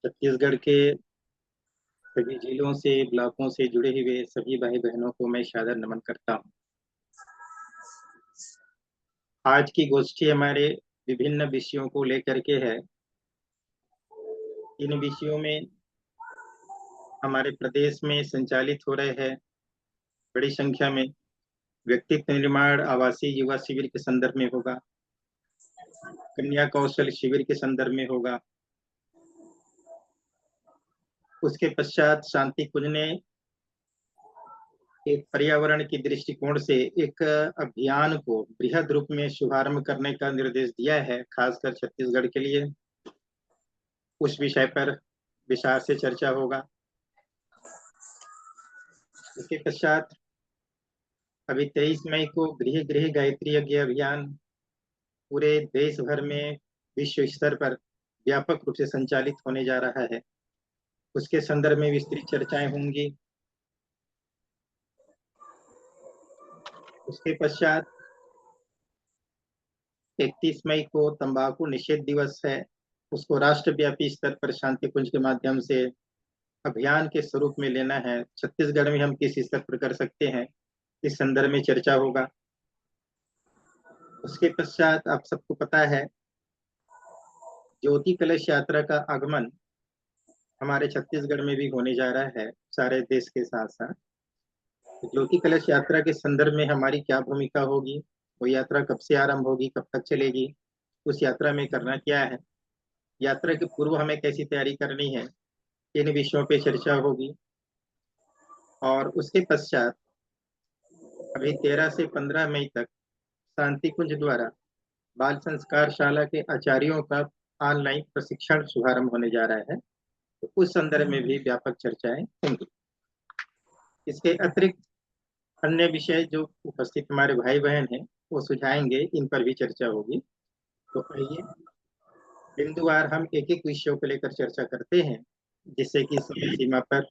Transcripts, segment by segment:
छत्तीसगढ़ के सभी जिलों से ब्लॉकों से जुड़े हुए सभी भाई बहनों को मैं सादर नमन करता हूँ। आज की गोष्ठी हमारे विभिन्न विषयों को लेकर के है। इन विषयों में हमारे प्रदेश में संचालित हो रहे हैं बड़ी संख्या में व्यक्तित्व निर्माण आवासीय युवा शिविर के संदर्भ में होगा, कन्या कौशल शिविर के संदर्भ में होगा। उसके पश्चात शांति कुंज ने एक पर्यावरण की दृष्टिकोण से एक अभियान को बृहद रूप में शुभारंभ करने का निर्देश दिया है, खासकर छत्तीसगढ़ के लिए। उस विषय पर विस्तार से चर्चा होगा। इसके पश्चात अभी 23 मई को गृह गृह गायत्री यज्ञ अभियान पूरे देश भर में विश्व स्तर पर व्यापक रूप से संचालित होने जा रहा है। उसके संदर्भ में विस्तृत चर्चाएं होंगी। उसके पश्चात 31 मई को तंबाकू निषेध दिवस है। उसको राष्ट्रव्यापी स्तर पर शांति कुंज के माध्यम से अभियान के स्वरूप में लेना है। छत्तीसगढ़ में हम किस स्तर पर कर सकते हैं, इस संदर्भ में चर्चा होगा। उसके पश्चात आप सबको पता है ज्योति कलश यात्रा का आगमन हमारे छत्तीसगढ़ में भी होने जा रहा है, सारे देश के साथ साथ। ज्योति कलश यात्रा के संदर्भ में हमारी क्या भूमिका होगी, वो यात्रा कब से आरंभ होगी, कब तक चलेगी, उस यात्रा में करना क्या है, यात्रा के पूर्व हमें कैसी तैयारी करनी है, इन विषयों पे चर्चा होगी। और उसके पश्चात अभी 13 से 15 मई तक शांति कुंज द्वारा बाल संस्कार शाला के आचार्यों का ऑनलाइन प्रशिक्षण शुभारंभ होने जा रहा है, तो उस संदर्भ में भी व्यापक चर्चाएं होंगी। इसके अतिरिक्त अन्य विषय जो उपस्थित हमारे भाई बहन हैं वो सुझाएंगे, इन पर भी चर्चा होगी। तो आइए बिंदुवार हम एक एक विषयों को लेकर चर्चा करते हैं, जिससे कि समय सीमा पर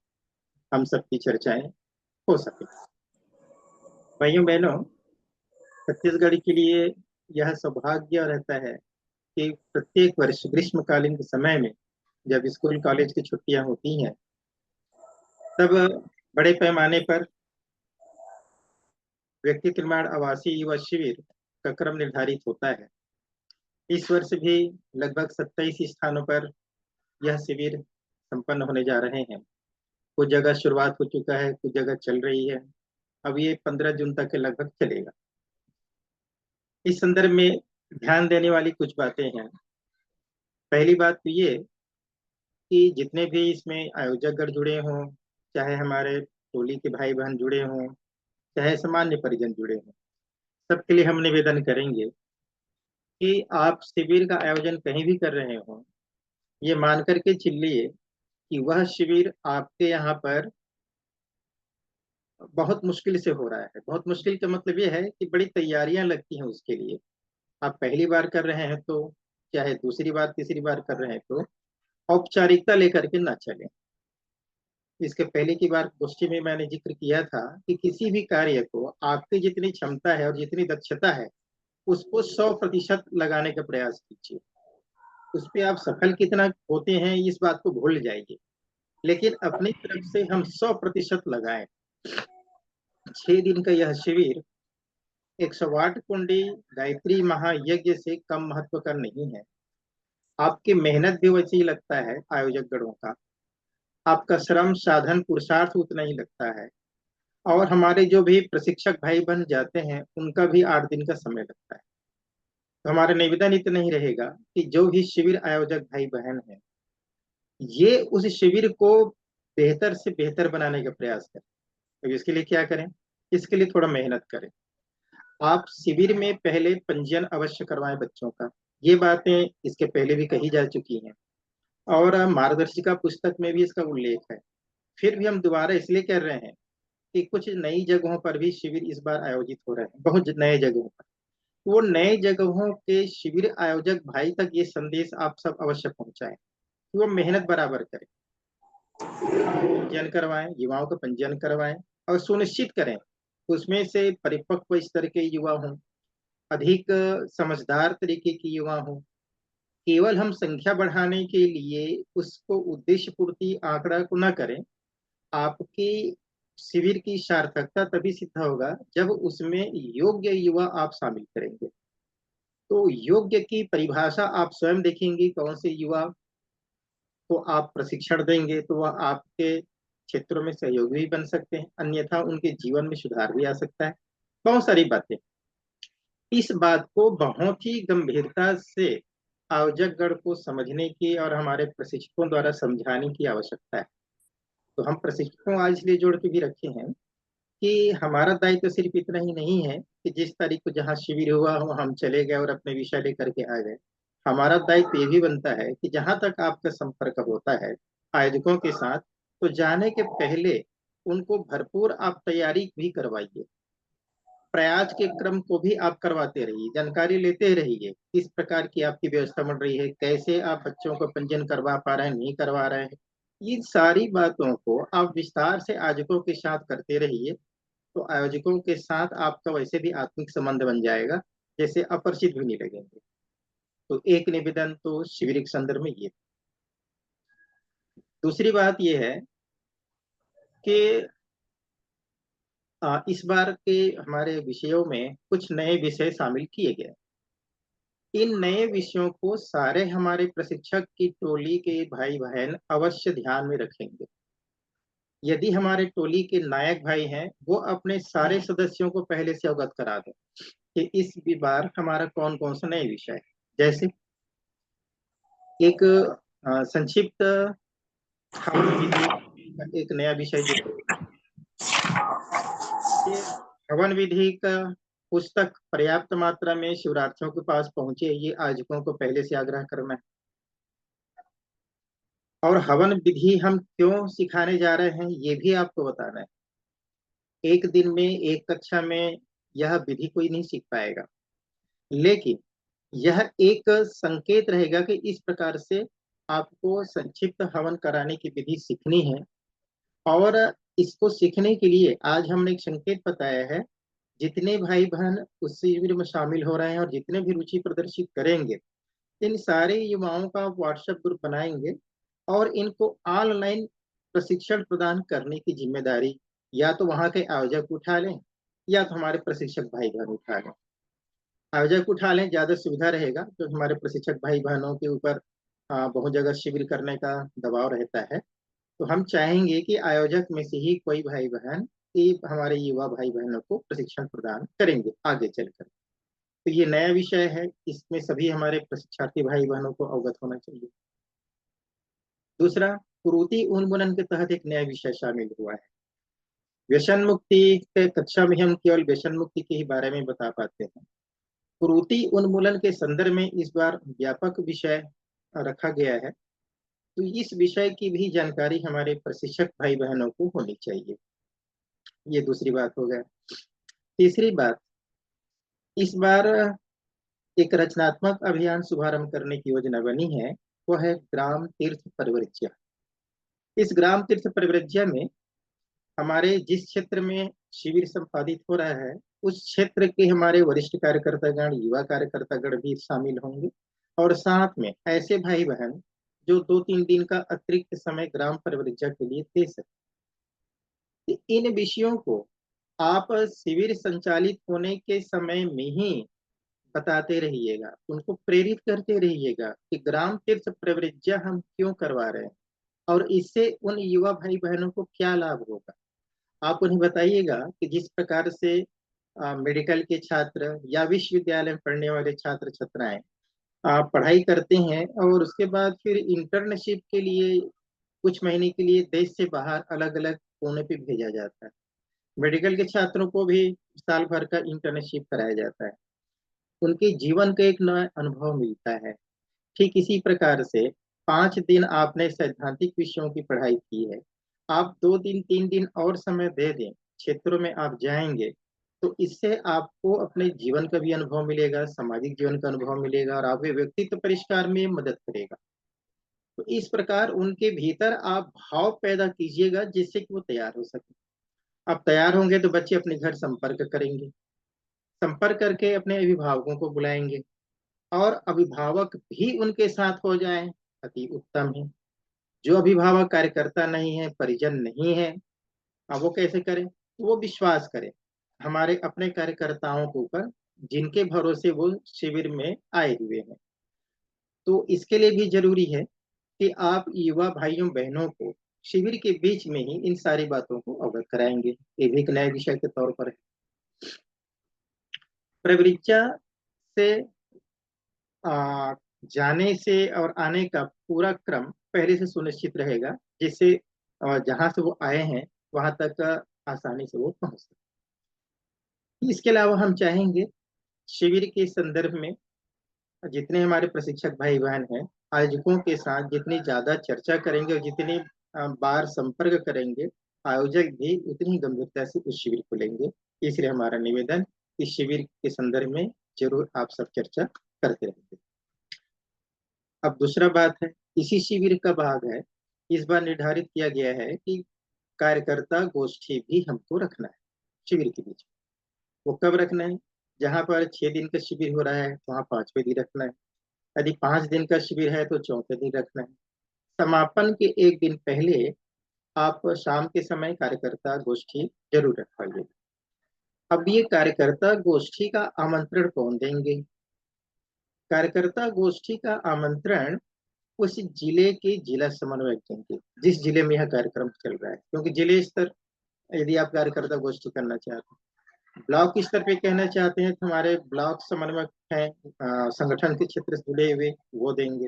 हम सबकी चर्चाएं हो सके। भाइयों बहनों, छत्तीसगढ़ के लिए यह सौभाग्य रहता है कि प्रत्येक वर्ष ग्रीष्मकालीन के समय में जब स्कूल कॉलेज की छुट्टियां होती हैं, तब बड़े पैमाने पर व्यक्तित्व निर्माण आवासीय युवा शिविर का क्रम निर्धारित होता है। इस वर्ष भी लगभग 27 स्थानों पर यह शिविर संपन्न होने जा रहे हैं। कुछ जगह शुरुआत हो चुका है, कुछ जगह चल रही है। अब ये 15 जून तक के लगभग चलेगा। इस संदर्भ में ध्यान देने वाली कुछ बातें हैं। पहली बात तो ये कि जितने भी इसमें आयोजकगण जुड़े हों, चाहे हमारे टोली के भाई बहन जुड़े हों, चाहे सामान्य परिजन जुड़े हों, सबके लिए हम निवेदन करेंगे कि आप शिविर का आयोजन कहीं भी कर रहे हो, ये मान करके चलिए कि वह शिविर आपके यहाँ पर बहुत मुश्किल से हो रहा है। बहुत मुश्किल का मतलब ये है कि बड़ी तैयारियां लगती हैं उसके लिए। आप पहली बार कर रहे हैं तो, चाहे दूसरी बार तीसरी बार कर रहे हैं तो, औपचारिकता लेकर के ना चलें। इसके पहले की बार गोष्ठी में मैंने जिक्र किया था कि किसी भी कार्य को आपकी जितनी क्षमता है और जितनी दक्षता है, उसको 100% लगाने का प्रयास कीजिए। उस पे आप सफल कितना होते हैं इस बात को भूल जाइए, लेकिन अपनी तरफ से हम 100% लगाएं। 6 दिन का यह शिविर 108 कुंडी गायत्री महायज्ञ से कम महत्व का नहीं है। आपकी मेहनत भी वैसे ही लगता है, आयोजक गणों का आपका श्रम साधन पुरुषार्थ उतना ही लगता है, और हमारे जो भी प्रशिक्षक भाई बन जाते हैं उनका भी 8 दिन का समय लगता है। तो हमारा निवेदन इतना ही रहेगा कि जो भी शिविर आयोजक भाई बहन हैं, ये उस शिविर को बेहतर से बेहतर बनाने का प्रयास करें। तो इसके लिए क्या करें, इसके लिए थोड़ा मेहनत करें। आप शिविर में पहले पंजीयन अवश्य करवाएं बच्चों का। ये बातें इसके पहले भी कही जा चुकी हैं और मार्गदर्शिका पुस्तक में भी इसका उल्लेख है। फिर भी हम दोबारा इसलिए कर रहे हैं कि कुछ नई जगहों पर भी शिविर इस बार आयोजित हो रहे हैं, बहुत नए जगहों पर। वो नए जगहों के शिविर आयोजक भाई तक ये संदेश आप सब अवश्य पहुंचाएं कि वो मेहनत बराबर करें, पंजीयन करवाएं, युवाओं का पंजीयन करवाएं और सुनिश्चित करें उसमें से परिपक्व स्तर के युवा हों, अधिक समझदार तरीके के युवा हों, केवल हम संख्या बढ़ाने के लिए उसको उद्देश्य पूर्ति आंकड़ा को न करें। आपकी शिविर की सार्थकता तभी सिद्ध होगा जब उसमें योग्य युवा आप शामिल करेंगे। तो योग्य की परिभाषा आप स्वयं देखेंगे, कौन से युवा को आप प्रशिक्षण देंगे तो वह आपके क्षेत्रों में सहयोगी भी बन सकते हैं, अन्यथा उनके जीवन में सुधार भी आ सकता है। बहुत सारी बातें, इस बात को बहुत ही गंभीरता से आयोजक गण को समझने की और हमारे प्रशिक्षकों द्वारा समझाने की आवश्यकता है। तो हम प्रशिक्षकों आज इसलिए जोड़ के भी रखे हैं कि हमारा दायित्व सिर्फ इतना ही नहीं है कि जिस तारीख को जहाँ शिविर हुआ हो हम चले गए और अपने विषय लेकर के आ गए। हमारा दायित्व ये भी बनता है कि जहां तक आपका संपर्क होता है आयोजकों के साथ, तो जाने के पहले उनको भरपूर आप तैयारी भी करवाइए। प्रयास के क्रम को भी आप करवाते रहिए, जानकारी लेते रहिए किस प्रकार की आपकी व्यवस्था बन रही है, कैसे आप बच्चों को पंजीयन करवा पा रहे हैं, नहीं करवा रहे हैं। इन सारी बातों को आप विस्तार से आयोजकों के साथ करते रहिए। तो आयोजकों के साथ आपका वैसे भी आत्मिक संबंध बन जाएगा, जैसे अपरिचित भी नहीं लगेंगे। तो एक निवेदन तो शिविर के संदर्भ में ये। दूसरी बात ये है कि इस बार के हमारे विषयों में कुछ नए विषय शामिल किए गए। इन नए विषयों को सारे हमारे प्रशिक्षक की टोली के भाई बहन अवश्य ध्यान में रखेंगे। यदि हमारे टोली के नायक भाई हैं, वो अपने सारे सदस्यों को पहले से अवगत करा दें कि इस बार हमारा कौन कौन सा नए विषय है। जैसे एक संक्षिप्त हवन विधि का एक नया विषय जो ये हवन विधि का पुस्तक पर्याप्त मात्रा में शिवरात्रियों के पास पहुंचे, ये आयोजकों को पहले से आग्रह करना है। और हवन विधि हम क्यों सिखाने जा रहे हैं ये भी आपको बताना है। एक दिन में एक कक्षा में यह विधि कोई नहीं सीख पाएगा, लेकिन यह एक संकेत रहेगा कि इस प्रकार से आपको संक्षिप्त हवन कराने की विधि सीखनी है। और इसको सीखने के लिए आज हमने एक संकेत बताया है। जितने भाई बहन उस शिविर में शामिल हो रहे हैं और जितने भी रुचि प्रदर्शित करेंगे, इन सारे युवाओं का व्हाट्सएप ग्रुप बनाएंगे और इनको ऑनलाइन प्रशिक्षण प्रदान करने की जिम्मेदारी या तो वहां के आयोजक उठा लें या तो हमारे प्रशिक्षक भाई बहन उठा लें। आयोजक उठा लें, ज्यादा सुविधा रहेगा, तो हमारे प्रशिक्षक भाई बहनों के ऊपर बहुत जगह शिविर करने का दबाव रहता है। तो हम चाहेंगे कि आयोजक में से ही कोई भाई बहन हमारे युवा भाई बहनों को प्रशिक्षण प्रदान करेंगे आगे चलकर। तो ये नया विषय है, इसमें सभी हमारे प्रशिक्षार्थी भाई बहनों को अवगत होना चाहिए। दूसरा, कुरीति उन्मूलन के तहत एक नया विषय शामिल हुआ है। व्यसन मुक्ति के कक्षा में हम केवल व्यसन मुक्ति के ही बारे में बता पाते हैं। कुरीति उन्मूलन के संदर्भ में इस बार व्यापक विषय रखा गया है। तो इस विषय की भी जानकारी हमारे प्रशिक्षक भाई बहनों को होनी चाहिए। ये दूसरी बात हो गया। तीसरी बात, इस बार एक रचनात्मक अभियान शुभारंभ करने की योजना बनी है, वो है ग्राम तीर्थ परिव्रज्या। इस ग्राम तीर्थ परिव्रज्या में हमारे जिस क्षेत्र में शिविर संपादित हो रहा है उस क्षेत्र के हमारे वरिष्ठ कार्यकर्तागण, युवा कार्यकर्तागण भी शामिल होंगे। और साथ में ऐसे भाई बहन जो 2-3 दिन का अतिरिक्त समय ग्राम परिव्रज्या के लिए दे सकते। इन विषयों को आप शिविर संचालित होने के समय में ही बताते रहिएगा, उनको प्रेरित करते रहिएगा कि ग्राम तीर्थ परिव्रज्या हम क्यों करवा रहे हैं और इससे उन युवा भाई बहनों को क्या लाभ होगा। आप उन्हें बताइएगा कि जिस प्रकार से मेडिकल के छात्र या विश्वविद्यालय में पढ़ने वाले छात्र छात्राएं पढ़ाई करते हैं और उसके बाद फिर इंटर्नशिप के लिए कुछ महीने के लिए देश से बाहर अलग अलग कोने पे भेजा जाता है। मेडिकल के छात्रों को भी साल भर का इंटर्नशिप कराया जाता है, उनके जीवन का एक नया अनुभव मिलता है। ठीक इसी प्रकार से 5 दिन आपने सैद्धांतिक विषयों की पढ़ाई की है, आप 2 दिन 3 दिन और समय दे दें, क्षेत्रों में आप जाएंगे, तो इससे आपको अपने जीवन का भी अनुभव मिलेगा, सामाजिक जीवन का अनुभव मिलेगा और आपके व्यक्तित्व परिष्कार में मदद करेगा। तो इस प्रकार उनके भीतर आप भाव पैदा कीजिएगा जिससे कि वो तैयार हो सके। आप तैयार होंगे तो बच्चे अपने घर संपर्क करेंगे, संपर्क करके अपने अभिभावकों को बुलाएंगे और अभिभावक भी उनके साथ हो जाएं, अति उत्तम है। जो अभिभावक कार्यकर्ता नहीं है, परिजन नहीं है, अब वो कैसे करें? वो विश्वास करें हमारे अपने कार्यकर्ताओं के ऊपर, जिनके भरोसे वो शिविर में आए हुए हैं। तो इसके लिए भी जरूरी है कि आप युवा भाइयों बहनों को शिविर के बीच में ही इन सारी बातों को अवगत कराएंगे। ये भी एक नए विषय के तौर पर है। प्रवृत्ति से आ, जाने से और आने का पूरा क्रम पहले से सुनिश्चित रहेगा, जिससे जहां से वो आए हैं वहां तक आसानी से वो पहुंच सके। इसके अलावा हम चाहेंगे शिविर के संदर्भ में जितने हमारे प्रशिक्षक भाई बहन हैं, आयोजकों के साथ जितनी ज्यादा चर्चा करेंगे और जितनी बार संपर्क करेंगे, आयोजक भी उतनी ही गंभीरता से उस शिविर को लेंगे। इसलिए हमारा निवेदन, इस शिविर के संदर्भ में जरूर आप सब चर्चा करते रहेंगे। अब दूसरा बात है, इसी शिविर का भाग है, इस बार निर्धारित किया गया है कि कार्यकर्ता गोष्ठी भी हमको रखना है शिविर के बीच। वो कब रखना है? जहां पर 6 दिन का शिविर हो रहा है वहां 5वें दिन रखना है। यदि 5 दिन का शिविर है तो चौथे दिन रखना है। समापन के एक दिन पहले आप शाम के समय कार्यकर्ता गोष्ठी जरूर रखवाइए। अब ये कार्यकर्ता गोष्ठी का आमंत्रण कौन देंगे? कार्यकर्ता गोष्ठी का आमंत्रण उस जिले के जिला समन्वयक देंगे, जिस जिले में यह कार्यक्रम चल रहा है। क्योंकि जिले स्तर, यदि आप कार्यकर्ता गोष्ठी करना चाहते हैं, ब्लॉक स्तर पे कहना चाहते हैं तो हमारे ब्लॉक समन्वयक हैं, संगठन के क्षेत्र से जुड़े हुए, वो देंगे।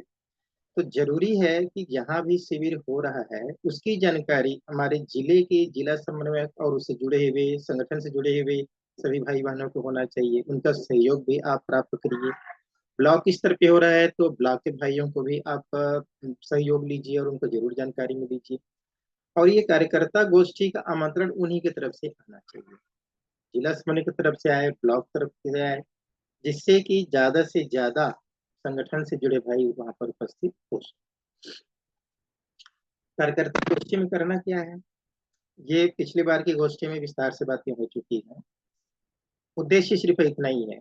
तो जरूरी है कि जहाँ भी शिविर हो रहा है उसकी जानकारी हमारे जिले के जिला समन्वयक और उससे जुड़े हुए, संगठन से जुड़े हुए सभी भाई बहनों को होना चाहिए। उनका सहयोग भी आप प्राप्त करिए। ब्लॉक स्तर पे हो रहा है तो ब्लॉक के भाइयों को भी आप सहयोग लीजिए और उनको जरूर जानकारी में दीजिए। और ये कार्यकर्ता गोष्ठी का आमंत्रण उन्हीं की तरफ से आना चाहिए, जिला समन्वय की तरफ से आए, ब्लॉक तरफ से आए, जिससे कि ज्यादा से ज्यादा संगठन से जुड़े भाई वहां पर उपस्थित हो सके। कार्यकर्ता गोष्ठी में करना क्या है, ये पिछली बार की गोष्ठी में विस्तार से बातें हो चुकी हैं। उद्देश्य सिर्फ इतना ही है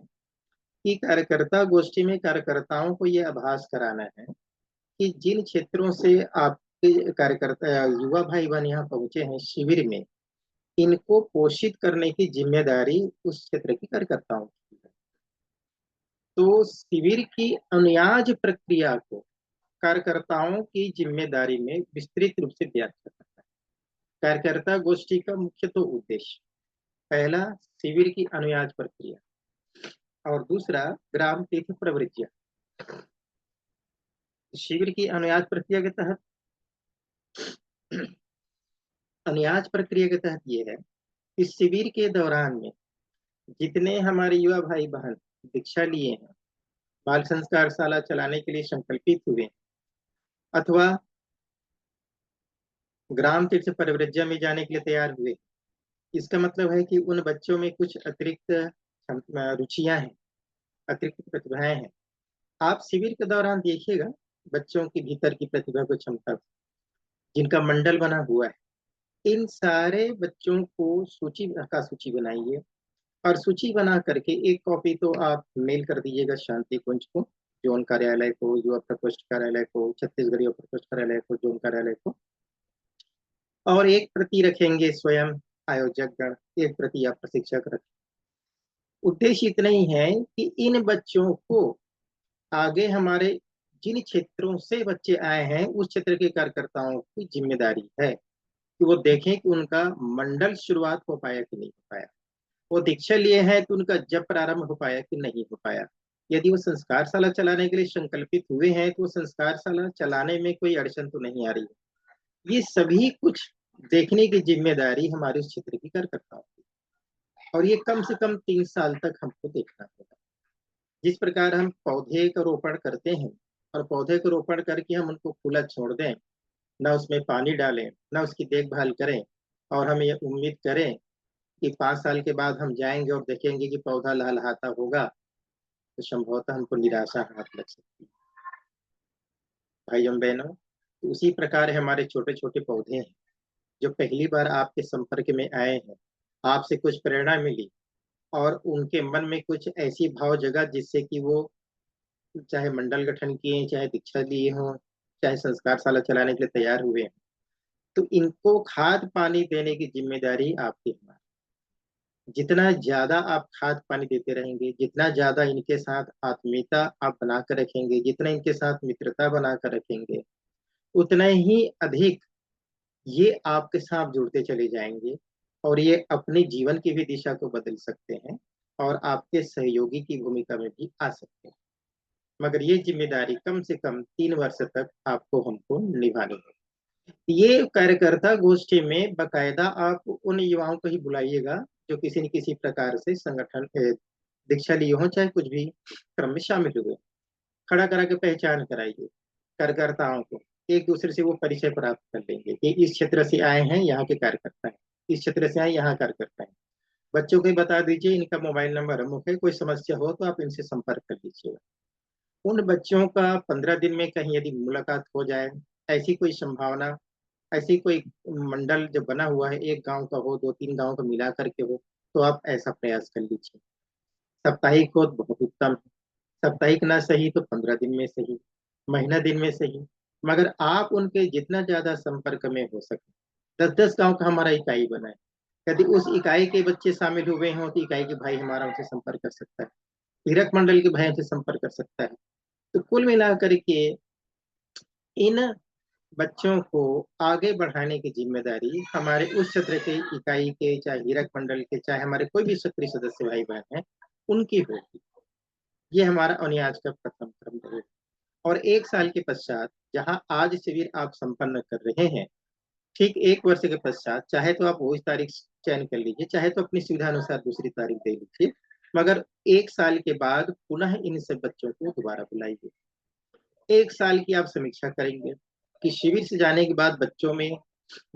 कि कार्यकर्ता गोष्ठी में कार्यकर्ताओं को ये आभास कराना है कि जिन क्षेत्रों से आपके कार्यकर्ता युवा भाई बहन यहाँ पहुंचे हैं शिविर में, इनको पोषित करने की जिम्मेदारी उस क्षेत्र के कार्यकर्ताओं की है। तो शिविर की अनुयाज प्रक्रिया को कार्यकर्ताओं की जिम्मेदारी में विस्तृत रूप से व्याख्या करना है। कार्यकर्ता गोष्ठी का मुख्य तो उद्देश्य, पहला शिविर की अनुयाज प्रक्रिया और दूसरा ग्राम तीर्थ प्रवृत्तियां। शिविर की अनुयाज प्रक्रिया के तहत अनुयाज प्रक्रिया के तहत ये है, इस शिविर के दौरान में जितने हमारे युवा भाई बहन दीक्षा लिए हैं, बाल संस्कार शाला चलाने के लिए संकल्पित हुए, अथवा ग्राम तीर्थ परिव्रज्य में जाने के लिए तैयार हुए, इसका मतलब है कि उन बच्चों में कुछ अतिरिक्त रुचियां हैं, अतिरिक्त प्रतिभाएं हैं। आप शिविर के दौरान देखिएगा बच्चों की भीतर की प्रतिभा को, क्षमता को, जिनका मंडल बना हुआ है, इन सारे बच्चों को सूची बनाइए और सूची बना करके एक कॉपी तो आप मेल कर दीजिएगा शांति कुंज को, जोन कार्यालय को, युवा प्रकोष्ठ कार्यालय को, छत्तीसगढ़ युवा प्रकोष्ठ कार्यालय को, जोन कार्यालय को, और एक प्रति रखेंगे स्वयं आयोजक गण, एक प्रति आप प्रशिक्षक रखें। उद्देश्य इतना ही है कि इन बच्चों को आगे हमारे जिन क्षेत्रों से बच्चे आए हैं उस क्षेत्र के कार्यकर्ताओं की जिम्मेदारी है कि वो देखें कि उनका मंडल शुरुआत हो पाया कि नहीं हो पाया, वो दीक्षा लिए हैं तो उनका जब प्रारंभ हो पाया कि नहीं हो पाया। यदि वो संस्कारशाला चलाने के लिए संकल्पित हुए हैं तो वो संस्कारशाला चलाने में कोई अड़चन तो नहीं आ रही है। ये सभी कुछ देखने की जिम्मेदारी हमारे उस क्षेत्र की कार्यकर्ताओं की, और ये कम से कम 3 साल तक हमको देखना होगा। जिस प्रकार हम पौधे का रोपण करते हैं और पौधे का रोपण करके हम उनको खुला छोड़ दें, न उसमें पानी डालें, न उसकी देखभाल करें, और हम ये उम्मीद करें कि 5 साल के बाद हम जाएंगे और देखेंगे कि पौधा लहलहाता होगा, तो संभवतः हमको निराशा हाथ लग सकती है। भाइयों बहनों, तो उसी प्रकार हमारे छोटे छोटे पौधे हैं जो पहली बार आपके संपर्क में आए हैं, आपसे कुछ प्रेरणा मिली और उनके मन में कुछ ऐसी भाव जगा जिससे कि वो चाहे मंडल गठन किए, चाहे दीक्षा लिए हों, चाहे संस्कारशाला चलाने के लिए तैयार हुए हैं, तो इनको खाद पानी देने की जिम्मेदारी आपकी है। जितना ज्यादा आप खाद पानी देते रहेंगे, जितना ज्यादा इनके साथ आत्मीयता आप बनाकर रखेंगे, जितना इनके साथ मित्रता बनाकर रखेंगे, उतना ही अधिक ये आपके साथ जुड़ते चले जाएंगे, और ये अपने जीवन की भी दिशा को बदल सकते हैं और आपके सहयोगी की भूमिका में भी आ सकते हैं। मगर ये जिम्मेदारी कम से कम 3 वर्ष तक आपको हमको निभानी है। ये कार्यकर्ता गोष्ठी में बकायदा आप उन युवाओं को ही बुलाइएगा जो किसी न किसी प्रकार से संगठन दीक्षा लिए हो, चाहे कुछ भी क्रम में शामिल हुए। खड़ा करा के पहचान कराइए कार्यकर्ताओं को, एक दूसरे से वो परिचय प्राप्त कर लेंगे कि इस क्षेत्र से आए हैं, यहाँ के कार्यकर्ता हैं, इस क्षेत्र से आए यहाँ कार्यकर्ता हैं। बच्चों को ही बता दीजिए इनका मोबाइल नंबर अमुक है, कोई समस्या हो तो आप इनसे संपर्क कर लीजिएगा। उन बच्चों का 15 दिन में कहीं यदि मुलाकात हो जाए, ऐसी कोई संभावना, ऐसी कोई मंडल जो बना हुआ है, एक गांव का हो, 2-3 गांव का मिला करके हो, तो आप ऐसा प्रयास कर लीजिए। साप्ताहिक हो तो बहुत उत्तम है, साप्ताहिक ना सही तो 15 दिन में सही, महीना दिन में सही, मगर आप उनके जितना ज्यादा संपर्क में हो सके। 10-10 गांव का हमारा इकाई बना है, यदि उस इकाई के बच्चे शामिल हुए हों तो इकाई के भाई हमारा उनसे संपर्क कर सकता है, तीरथ मंडल के भाई से संपर्क कर सकता है। तो कुल मिलाकर के इन बच्चों को आगे बढ़ाने की जिम्मेदारी हमारे उस क्षेत्र के इकाई के, चाहे हीरक मंडल के, चाहे हमारे कोई भी सक्रिय सदस्य भाई बहन हैं, उनकी होगी। ये हमारा अनियाज का प्रथम क्रम रहेगा। और 1 साल के पश्चात, जहां आज शिविर आप संपन्न कर रहे हैं, ठीक 1 वर्ष के पश्चात चाहे तो आप वही तारीख चयन कर लीजिए, चाहे तो अपनी सुविधा अनुसार दूसरी तारीख दे लीजिए, मगर 1 साल के बाद पुनः इन सब बच्चों को दोबारा बुलाइए। 1 साल की आप समीक्षा करेंगे कि शिविर से जाने के बाद बच्चों में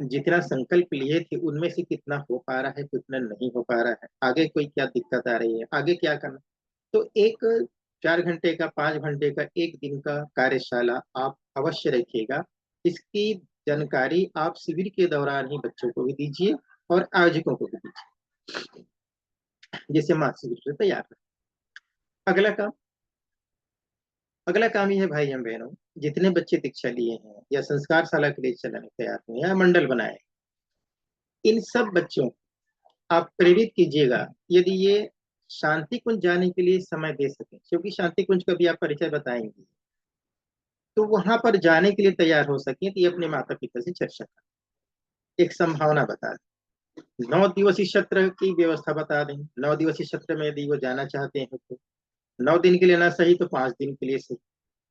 जितना संकल्प लिए थे उनमें से कितना हो पा रहा है, कितना नहीं हो पा रहा है, आगे कोई क्या दिक्कत आ रही है, आगे क्या करना। तो एक 4 घंटे का, 5 घंटे का, एक दिन का कार्यशाला आप अवश्य रखिएगा। इसकी जानकारी आप शिविर के दौरान ही बच्चों को भी दीजिए और आयोजकों को भी दीजिए, जिससे मानसिक रूप से तैयार रहे। अगला काम, अगला काम यह है भाई हम बहनों, जितने बच्चे दीक्षा लिए हैं या संस्कार शाला के लिए चलने तैयार हुए या मंडल बनाए, इन सब बच्चों को आप प्रेरित कीजिएगा, यदि ये शांति कुंज जाने के लिए समय दे सके, क्योंकि शांति कुंज का भी आप परिचय बताएंगे, तो वहां पर जाने के लिए तैयार हो सके, तो ये अपने माता पिता से चर्चा करें, एक संभावना बता दें, 9 दिवसीय सत्र की व्यवस्था बता दें। 9 दिवसीय सत्र में यदि वो जाना चाहते हैं तो 9 दिन के लिए ना सही तो 5 दिन के लिए सही,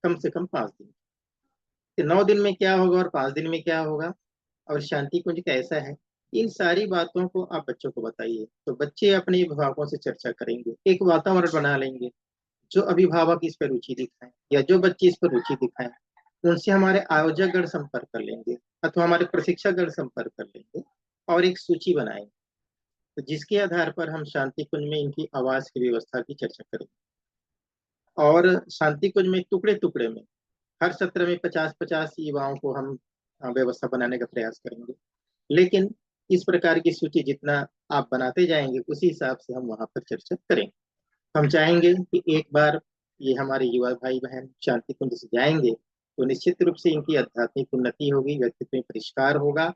कम से कम 5 दिन। कि 9 दिन में क्या होगा और 5 दिन में क्या होगा, और शांति कुंज कैसा है, इन सारी बातों को आप बच्चों को बताइए। तो बच्चे अपने अभिभावकों से चर्चा करेंगे, एक वातावरण बना लेंगे। जो अभिभावक इस पर रुचि दिखाएं या जो बच्चे इस पर रुचि दिखाएं, उनसे हमारे आयोजक गण संपर्क कर लेंगे अथवा हमारे प्रशिक्षक गण संपर्क कर लेंगे और एक सूची बनाएंगे, तो जिसके आधार पर हम शांति कुंज में इनकी आवास की व्यवस्था की चर्चा करेंगे। और शांति कुंज में टुकड़े टुकड़े में हर सत्र में 50-50 युवाओं को हम व्यवस्था बनाने का प्रयास करेंगे। लेकिन इस प्रकार की सूची जितना आप बनाते जाएंगे, उसी हिसाब से हम वहां पर चर्चा करेंगे। हम चाहेंगे कि एक बार ये हमारे युवा भाई बहन शांति कुंज से जाएंगे तो निश्चित रूप से इनकी आध्यात्मिक उन्नति होगी, व्यक्तित्व में परिष्कार होगा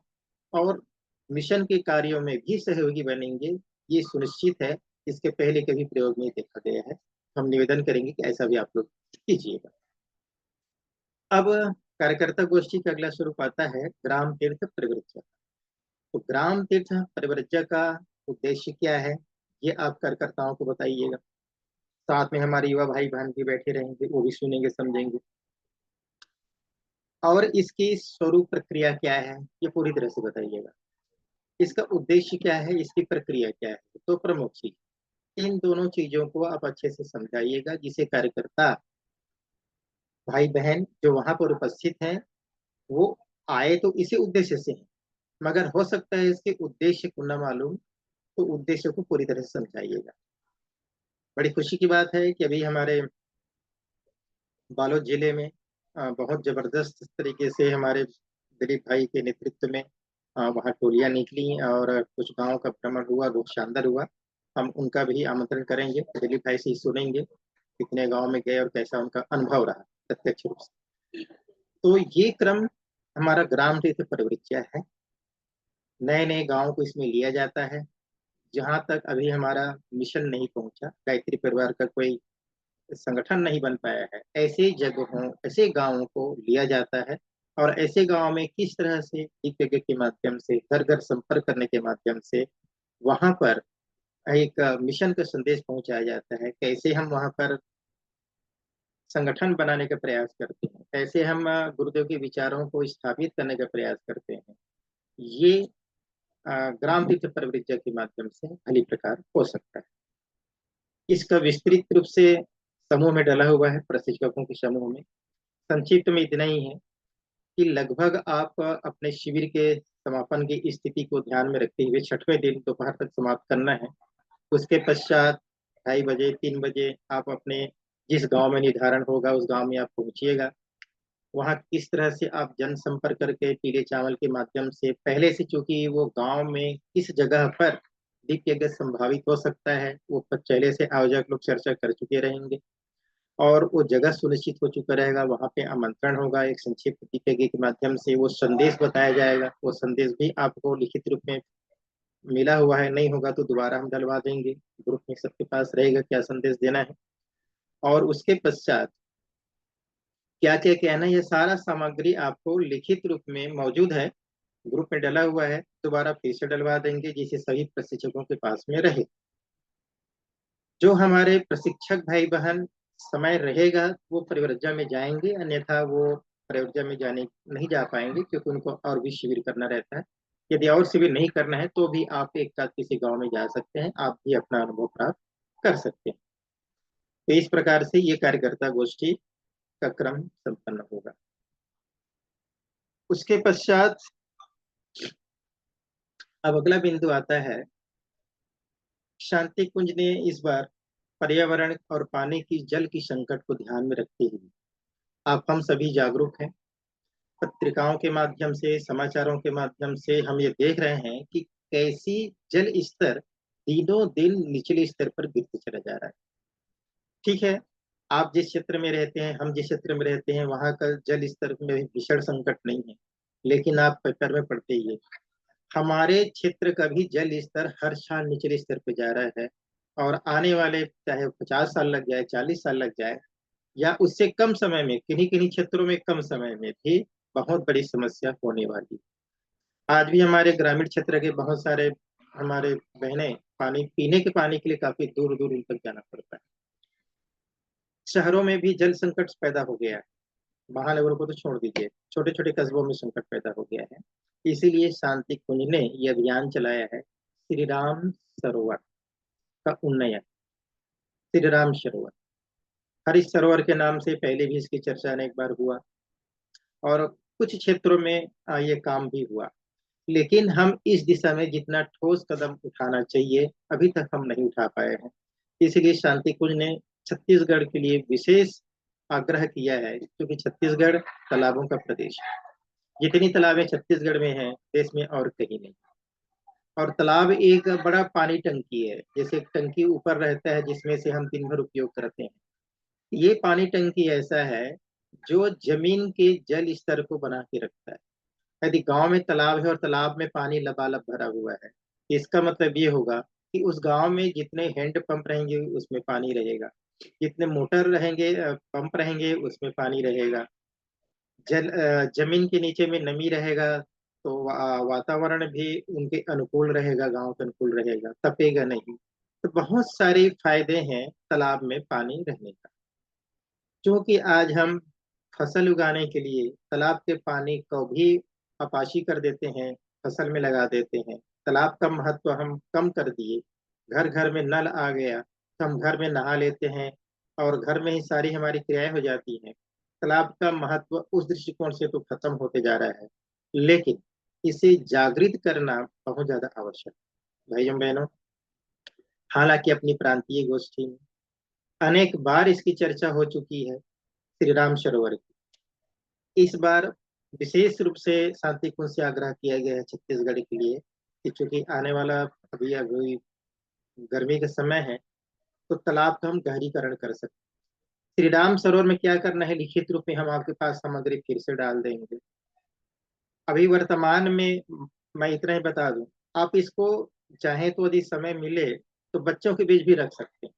और मिशन के कार्यों में भी सहयोगी बनेंगे। ये सुनिश्चित है, इसके पहले कभी प्रयोग में देखा गया है। हम निवेदन करेंगे कि ऐसा भी आप लोग कीजिएगा। अब कार्यकर्ता गोष्ठी का अगला स्वरूप आता है ग्राम तीर्थ परिवृज्य। तो ग्राम तीर्थ परिवृज्य का उद्देश्य क्या है, ये आप कार्यकर्ताओं को बताइएगा। साथ में हमारे युवा भाई बहन भी बैठे रहेंगे, वो भी सुनेंगे समझेंगे। और इसकी स्वरूप प्रक्रिया क्या है, ये पूरी तरह से बताइएगा। इसका उद्देश्य क्या है, इसकी प्रक्रिया क्या है, तो प्रमुख चीज इन दोनों चीजों को आप अच्छे से समझाइएगा, जिसे कार्यकर्ता भाई बहन जो वहां पर उपस्थित हैं वो आए तो इसी उद्देश्य से हैं, मगर हो सकता है इसके उद्देश्य को न मालूम, तो उद्देश्य को पूरी तरह से समझाइएगा। बड़ी खुशी की बात है कि अभी हमारे बालोद जिले में बहुत जबरदस्त तरीके से हमारे दिलीप भाई के नेतृत्व में वहाँ टोलियां निकली और कुछ गांवों का भ्रमण हुआ, बहुत शानदार हुआ। हम उनका भी आमंत्रण करेंगे, दिलीप भाई से ही सुनेंगे कितने गांव में गए और कैसा उनका अनुभव रहा प्रत्यक्ष रूप से। तो ये क्रम हमारा ग्राम तीर्थ परिवृज्य है। नए नए गांव को इसमें लिया जाता है। जहां तक अभी हमारा मिशन नहीं पहुंचा, गायत्री परिवार का कोई संगठन नहीं बन पाया है, ऐसे जगहों ऐसे गांवों को लिया जाता है। और ऐसे गांव में किस तरह से दीप यज्ञ के माध्यम से घर घर संपर्क करने के माध्यम से वहां पर एक मिशन का संदेश पहुंचाया जाता है, कैसे हम वहां पर संगठन बनाने का प्रयास करते हैं, कैसे हम गुरुदेव के विचारों को स्थापित करने का प्रयास करते हैं। ये ग्राम तीर्थ परिवृज्य के माध्यम से भली प्रकार हो सकता है। इसका विस्तृत रूप से समूह में डला हुआ है, प्रशिक्षकों के समूह में। संक्षिप्त में इतना ही है कि लगभग आप अपने शिविर के समापन की स्थिति को ध्यान में रखते हुए 6वें दिन दोपहर तक समाप्त करना है। उसके पश्चात 2:30 बजे 3 बजे आप अपने जिस गांव में निर्धारण होगा उस गांव में आप पहुंचिएगा। वहाँ किस तरह से आप जनसंपर्क करके पीले चावल के माध्यम से पहले से, चूंकि वो गांव में किस जगह पर दीप यज्ञ संभावित हो सकता है वो पहले से आयोजक लोग चर्चा कर चुके रहेंगे, और वो जगह सुनिश्चित हो चुका रहेगा। वहां पे आमंत्रण होगा, एक संक्षिप्त दीप यज्ञ के माध्यम से वो संदेश बताया जाएगा। वो संदेश भी आपको लिखित रूप में मिला हुआ है, नहीं होगा तो दोबारा हम डलवा देंगे, ग्रुप में सबके पास रहेगा क्या संदेश देना है। और उसके पश्चात क्या क्या कहना है, ये सारा सामग्री आपको लिखित रूप में मौजूद है, ग्रुप में डला हुआ है। दोबारा फिर से डलवा देंगे जिसे सभी प्रशिक्षकों के पास में रहे। जो हमारे प्रशिक्षक भाई बहन समय रहेगा वो परिव्रजा में जाएंगे, अन्यथा वो परिव्रजा में जाने नहीं जा पाएंगे, क्योंकि उनको और भी शिविर करना रहता है। यदि और शिविर नहीं करना है तो भी आप एक साथ किसी गांव में जा सकते हैं, आप भी अपना अनुभव प्राप्त कर सकते हैं। तो इस प्रकार से ये कार्यकर्ता गोष्ठी का क्रम संपन्न होगा। उसके पश्चात अब अगला बिंदु आता है, शांति कुंज ने इस बार पर्यावरण और पानी की जल की संकट को ध्यान में रखते हुए, आप हम सभी जागरूक हैं, पत्रिकाओं के माध्यम से समाचारों के माध्यम से हम ये देख रहे हैं कि कैसी जल स्तर दिनों दिन निचले स्तर पर गिरते चला जा रहा है। ठीक है, आप जिस क्षेत्र में रहते हैं, हम जिस क्षेत्र में रहते हैं, वहां का जल स्तर में भीषण संकट नहीं है, लेकिन आप पेपर में पढ़ते ही है हमारे क्षेत्र का भी जल स्तर हर साल निचले स्तर पर जा रहा है। और आने वाले चाहे 50 साल लग जाए, 40 साल लग जाए, या उससे कम समय में, किन्हीं किन्हीं क्षेत्रों में कम समय में भी बहुत बड़ी समस्या होने वाली। आज भी हमारे ग्रामीण क्षेत्र के बहुत सारे हमारे बहनें पानी पीने के पानी के लिए काफी दूर दूर तक जाना पड़ता है। शहरों में भी जल संकट पैदा हो गया है, महानगरों को तो छोड़ दीजिए, छोटे छोटे कस्बों में संकट पैदा हो गया है। इसीलिए शांति कुंज ने यह अभियान चलाया है, श्री राम सरोवर का उन्नयन। श्री राम सरोवर, हरीश सरोवर के नाम से पहले भी इसकी चर्चा अनेक बार हुआ, और कुछ क्षेत्रों में ये काम भी हुआ। लेकिन हम इस दिशा में जितना ठोस कदम उठाना चाहिए अभी तक हम नहीं उठा पाए हैं। इसलिए शांति कुंज ने छत्तीसगढ़ के लिए विशेष आग्रह किया है, क्योंकि छत्तीसगढ़ तालाबों का प्रदेश है। जितनी तालाबें छत्तीसगढ़ में हैं देश में और कहीं नहीं। और तालाब एक बड़ा पानी टंकी है, जैसे एक टंकी ऊपर रहता है जिसमें से हम दिन भर उपयोग करते हैं। ये पानी टंकी ऐसा है जो जमीन के जल स्तर को बना के रखता है। यदि गांव में तालाब है और तालाब में पानी लबालब भरा हुआ है, इसका मतलब ये होगा कि उस गांव में जितने हैंड पंप रहेंगे उसमें पानी रहेगा, जितने मोटर रहेंगे, पंप रहेंगे, उसमें पानी रहेगा। जमीन के नीचे में नमी रहेगा, तो वातावरण भी उनके अनुकूल रहेगा, गांव के अनुकूल रहेगा, तपेगा नहीं। तो बहुत सारे फायदे हैं तालाब में पानी रहने का। क्योंकि आज हम फसल उगाने के लिए तालाब के पानी को भी अपाशी कर देते हैं, फसल में लगा देते हैं। तालाब का महत्व हम कम कर दिए, घर घर में नल आ गया तो हम घर में नहा लेते हैं और घर में ही सारी हमारी क्रियाएं हो जाती हैं। तालाब का महत्व उस दृष्टिकोण से तो खत्म होते जा रहा है, लेकिन इसे जागृत करना बहुत ज्यादा आवश्यक है भाइयों बहनों। हालांकि अपनी प्रांतीय गोष्ठी में अनेक बार इसकी चर्चा हो चुकी है, श्री राम सरोवर की। इस बार विशेष रूप से शांति कुंज से आग्रह किया गया है छत्तीसगढ़ के लिए कि चूंकि आने वाला अभी अभी गर्मी का समय है, तो तालाब का हम गहरीकरण कर सकते श्री राम सरोवर में क्या करना है, लिखित रूप में हम आपके पास सामग्री फिर से डाल देंगे। अभी वर्तमान में मैं इतना ही बता दूं, आप इसको चाहें तो यदि समय मिले तो बच्चों के बीच भी रख सकते हैं।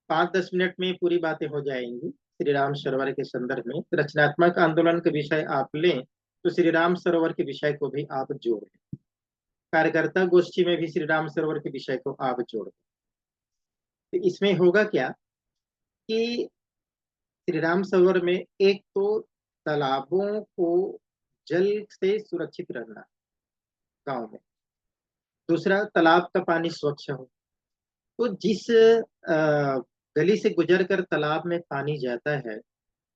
5-10 मिनट में पूरी बातें हो जाएंगी। श्री राम सरोवर के संदर्भ में रचनात्मक आंदोलन का विषय आप लें तो श्री राम सरोवर के विषय को भी आप जोड़ें। कार्यकर्ता गोष्ठी में भी श्री राम सरोवर के विषय को आप जोड़ें। तो इसमें होगा क्या कि श्री राम सरोवर में एक तो तालाबों को जल से सुरक्षित रखना गांव में, दूसरा तालाब का पानी स्वच्छ हो। तो जिस गली से गुजर कर तालाब में पानी जाता है,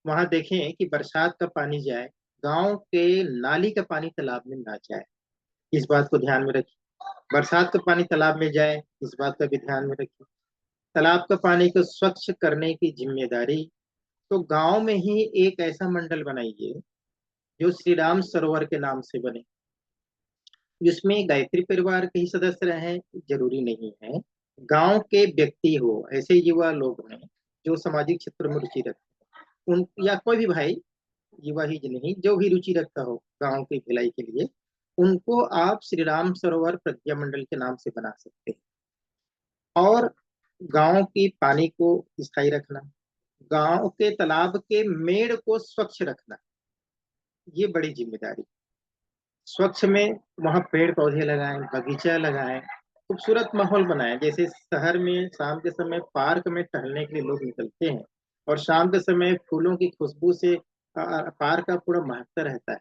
वहां देखें कि बरसात का पानी जाए, गांव के नाली का पानी तालाब में ना जाए, इस बात को ध्यान में रखिए। बरसात का पानी तालाब में जाए, इस बात का भी ध्यान में रखिए। तालाब का पानी को स्वच्छ करने की जिम्मेदारी तो गांव में ही एक ऐसा मंडल बनाइए जो श्री राम सरोवर के नाम से बने, जिसमें गायत्री परिवार के ही सदस्य रहें जरूरी नहीं है, गांव के व्यक्ति हो, ऐसे युवा लोग हैं जो सामाजिक क्षेत्र में रुचि रखते हैं, उन या कोई भी भाई, युवा ही नहीं, जो भी रुचि रखता हो गांव की भलाई के लिए, उनको आप श्री राम सरोवर प्रज्ञा मंडल के नाम से बना सकते हैं। और गांव की पानी को स्थायी रखना, गांव के तालाब के मेड़ को स्वच्छ रखना, ये बड़ी जिम्मेदारी। स्वच्छ में वहां पेड़ पौधे लगाएं, बगीचा लगाएं, खूबसूरत माहौल बनाएं। जैसे शहर में शाम के समय पार्क में टहलने के लिए लोग निकलते हैं और शाम के समय फूलों की खुशबू से पार्क का पूरा महकता रहता है,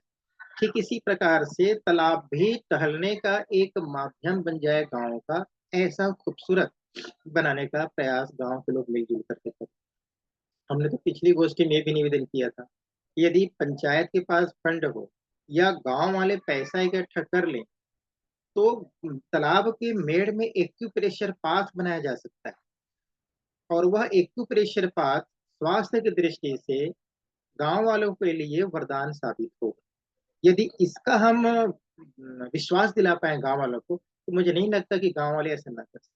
ठीक इसी प्रकार से तालाब भी टहलने का एक माध्यम बन जाए गांव का, ऐसा खूबसूरत बनाने का प्रयास गांव के लोग मिलजुल करके करें। हमने तो पिछली गोष्ठी में भी निवेदन किया था कि यदि पंचायत के पास फंड हो या गांव वाले पैसा इकट्ठा कर लें तो तालाब के मेड़ में एक्यूप्रेशर पाथ बनाया जा सकता है, और वह एक्यूप्रेशर पाथ स्वास्थ्य की दृष्टि से गांव वालों के लिए वरदान साबित होगा। यदि इसका हम विश्वास दिला पाए गांव वालों को, तो मुझे नहीं लगता कि गांव वाले ऐसा ना कर सकते।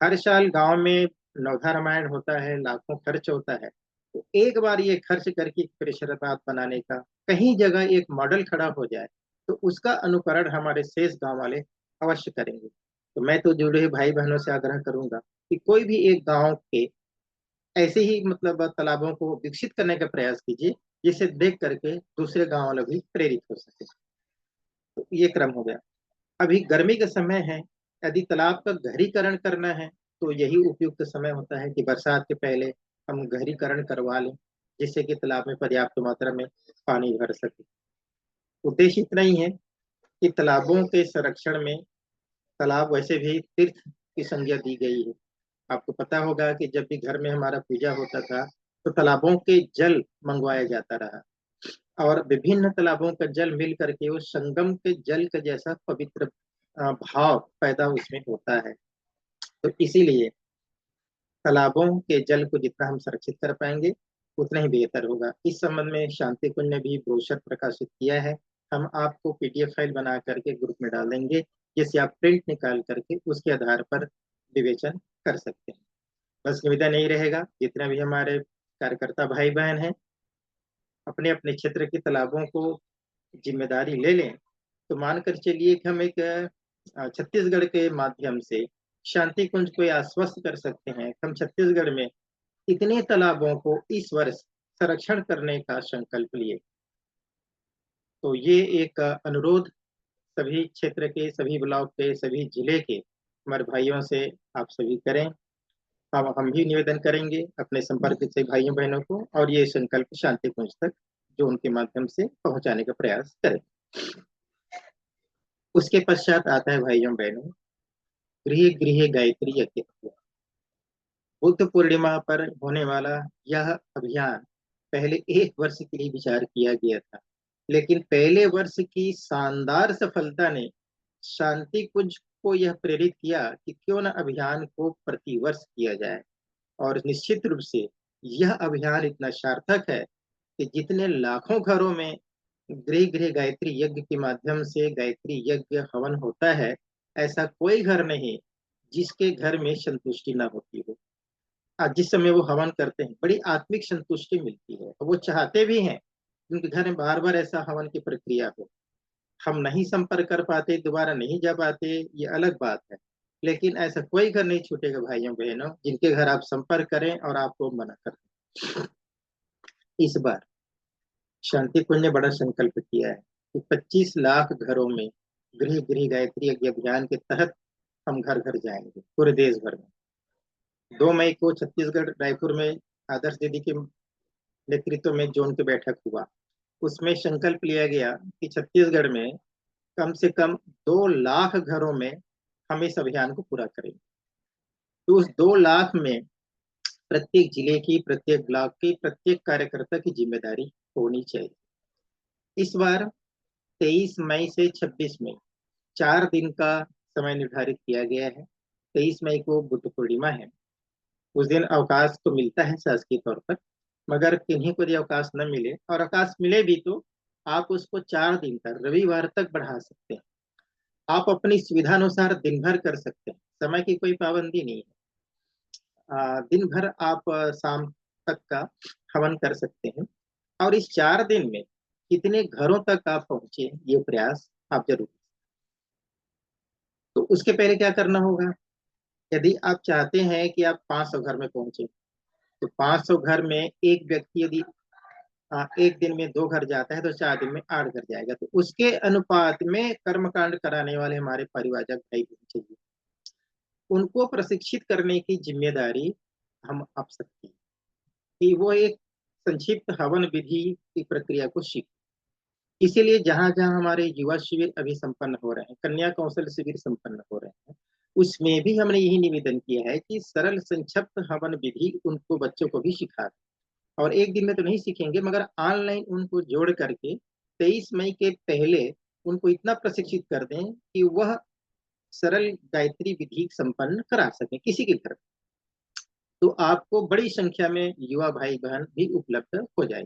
हर साल गांव में नवधा रामायण होता है, लाखों खर्च होता है, तो एक बार ये खर्च करके प्रेशरपात बनाने का कहीं जगह एक मॉडल खड़ा हो जाए तो उसका अनुकरण हमारे शेष गांव वाले अवश्य करेंगे। तो मैं तो जुड़े हुए भाई बहनों से आग्रह करूंगा कि कोई भी एक गांव के ऐसे ही मतलब तालाबों को विकसित करने का प्रयास कीजिए, जिसे देख करके दूसरे गांव वाले भी प्रेरित हो सके। तो ये क्रम हो गया। अभी गर्मी का समय है, यदि तालाब का गहरीकरण करना है तो यही उपयुक्त समय होता है कि बरसात के पहले हम गहरीकरण करवा लें, जिससे कि तालाब में पर्याप्त मात्रा में पानी भर सके। उद्देश्य इतना ही है कि तालाबों के संरक्षण में, तालाब वैसे भी तीर्थ की संज्ञा दी गई है। आपको पता होगा कि जब भी घर में हमारा पूजा होता था तो तालाबों के जल मंगवाया जाता रहा, और विभिन्न तालाबों का जल मिल करके उस संगम के जल का जैसा पवित्र भाव पैदा उसमें होता है। तो इसीलिए तालाबों के जल को जितना हम संरक्षित कर पाएंगे उतना ही बेहतर होगा। इस संबंध में शांति कुंज ने भी ब्रोशर प्रकाशित किया है, हम आपको पीडीएफ फाइल बना करके ग्रुप में डाल देंगे, जिससे आप प्रिंट निकाल करके उसके आधार पर विवेचन कर सकते हैं। बस निवेदन नहीं रहेगा, जितने भी हमारे कार्यकर्ता भाई बहन हैं अपने अपने क्षेत्र के तालाबों को जिम्मेदारी ले लें, तो मानकर चलिए कि हम एक छत्तीसगढ़ के माध्यम से शांति कुंज को आश्वस्त कर सकते हैं कि हम छत्तीसगढ़ में इतने तालाबों को इस वर्ष संरक्षण करने का संकल्प लिए। तो ये एक अनुरोध सभी क्षेत्र के, सभी ब्लॉक के, सभी जिले के हमारे भाइयों से आप सभी करें। हम भी निवेदन करेंगे अपने संपर्क से भाइयों बहनों को, और ये संकल्प शांति कुंज तक जो उनके माध्यम से पहुंचाने का प्रयास करें। उसके पश्चात आता है भाइयों बहनों गृह गृह गायत्री यज्ञ। बुद्ध पूर्णिमा पर होने वाला यह अभियान पहले 1 वर्ष के लिए विचार किया गया था, लेकिन पहले वर्ष की शानदार सफलता ने शांति कुंज को यह प्रेरित किया कि क्यों न अभियान को प्रतिवर्ष किया जाए। और निश्चित रूप से यह अभियान इतना सार्थक है कि जितने लाखों घरों में गृह गृह गायत्री यज्ञ के माध्यम से गायत्री यज्ञ हवन होता है, ऐसा कोई घर नहीं जिसके घर में संतुष्टि न होती हो। जिस समय वो हवन करते हैं बड़ी आत्मिक संतुष्टि मिलती है, और वो चाहते भी हैं कि उनके घर में बार बार ऐसा हवन की प्रक्रिया हो। हम नहीं संपर्क कर पाते, दोबारा नहीं जा पाते, ये अलग बात है। लेकिन ऐसा कोई घर नहीं छूटेगा भाइयों बहनों जिनके घर आप संपर्क करें और आपको मना कर दें। इस बार शांति कुंज ने बड़ा संकल्प किया है कि 25 लाख घरों में गृह गृह गायत्री यज्ञ अभियान के तहत हम घर घर जाएंगे पूरे देश भर में। 2 मई को छत्तीसगढ़ रायपुर में आदर्श दीदी के नेतृत्व में जोन की बैठक हुआ। उसमें संकल्प लिया गया कि छत्तीसगढ़ में कम से कम 2 लाख घरों में हम इस अभियान को पूरा करेंगे। तो उस 2 लाख में प्रत्येक जिले की, प्रत्येक ब्लॉक की, प्रत्येक कार्यकर्ता की जिम्मेदारी होनी चाहिए। इस बार 23 मई से 26 मई 4 दिन का समय निर्धारित किया गया है। 23 मई को बुद्ध पूर्णिमा है। उस दिन अवकाश तो मिलता है शासकीय तौर पर, मगर किन्हीं को यदि अवकाश न मिले और अवकाश मिले भी तो आप उसको 4 दिन तक रविवार तक बढ़ा सकते हैं। आप अपनी सुविधानुसार दिन भर कर सकते हैं, समय की कोई पाबंदी नहीं है। दिन भर आप शाम तक का हवन कर सकते हैं। और इस 4 दिन में कितने घरों तक आप पहुंचे ये प्रयास आप जरूर। तो उसके पहले क्या करना होगा? यदि आप चाहते हैं कि आप 500 घर में पहुंचे, तो 500 घर में एक व्यक्ति यदि एक दिन में 2 घर जाता है तो 4 दिन में 8 घर जाएगा। तो उसके अनुपात में कर्मकांड कराने वाले हमारे परिवारजन भाई बहन चाहिए। उनको प्रशिक्षित करने की जिम्मेदारी हम आप सकते हैं कि वो एक संक्षिप्त हवन विधि की प्रक्रिया को सीख। इसीलिए जहां जहां हमारे युवा शिविर अभी संपन्न हो रहे हैं, कन्या कौशल शिविर संपन्न हो रहे हैं, उसमें भी हमने यही निवेदन किया है कि सरल संक्षिप्त हवन विधि उनको बच्चों को भी सिखा दें। और एक दिन में तो नहीं सीखेंगे, मगर ऑनलाइन उनको जोड़ करके 23 मई के पहले उनको इतना प्रशिक्षित कर दें कि वह सरल गायत्री विधि संपन्न करा सकें किसी के घर। तो आपको बड़ी संख्या में युवा भाई बहन भी उपलब्ध हो जाए।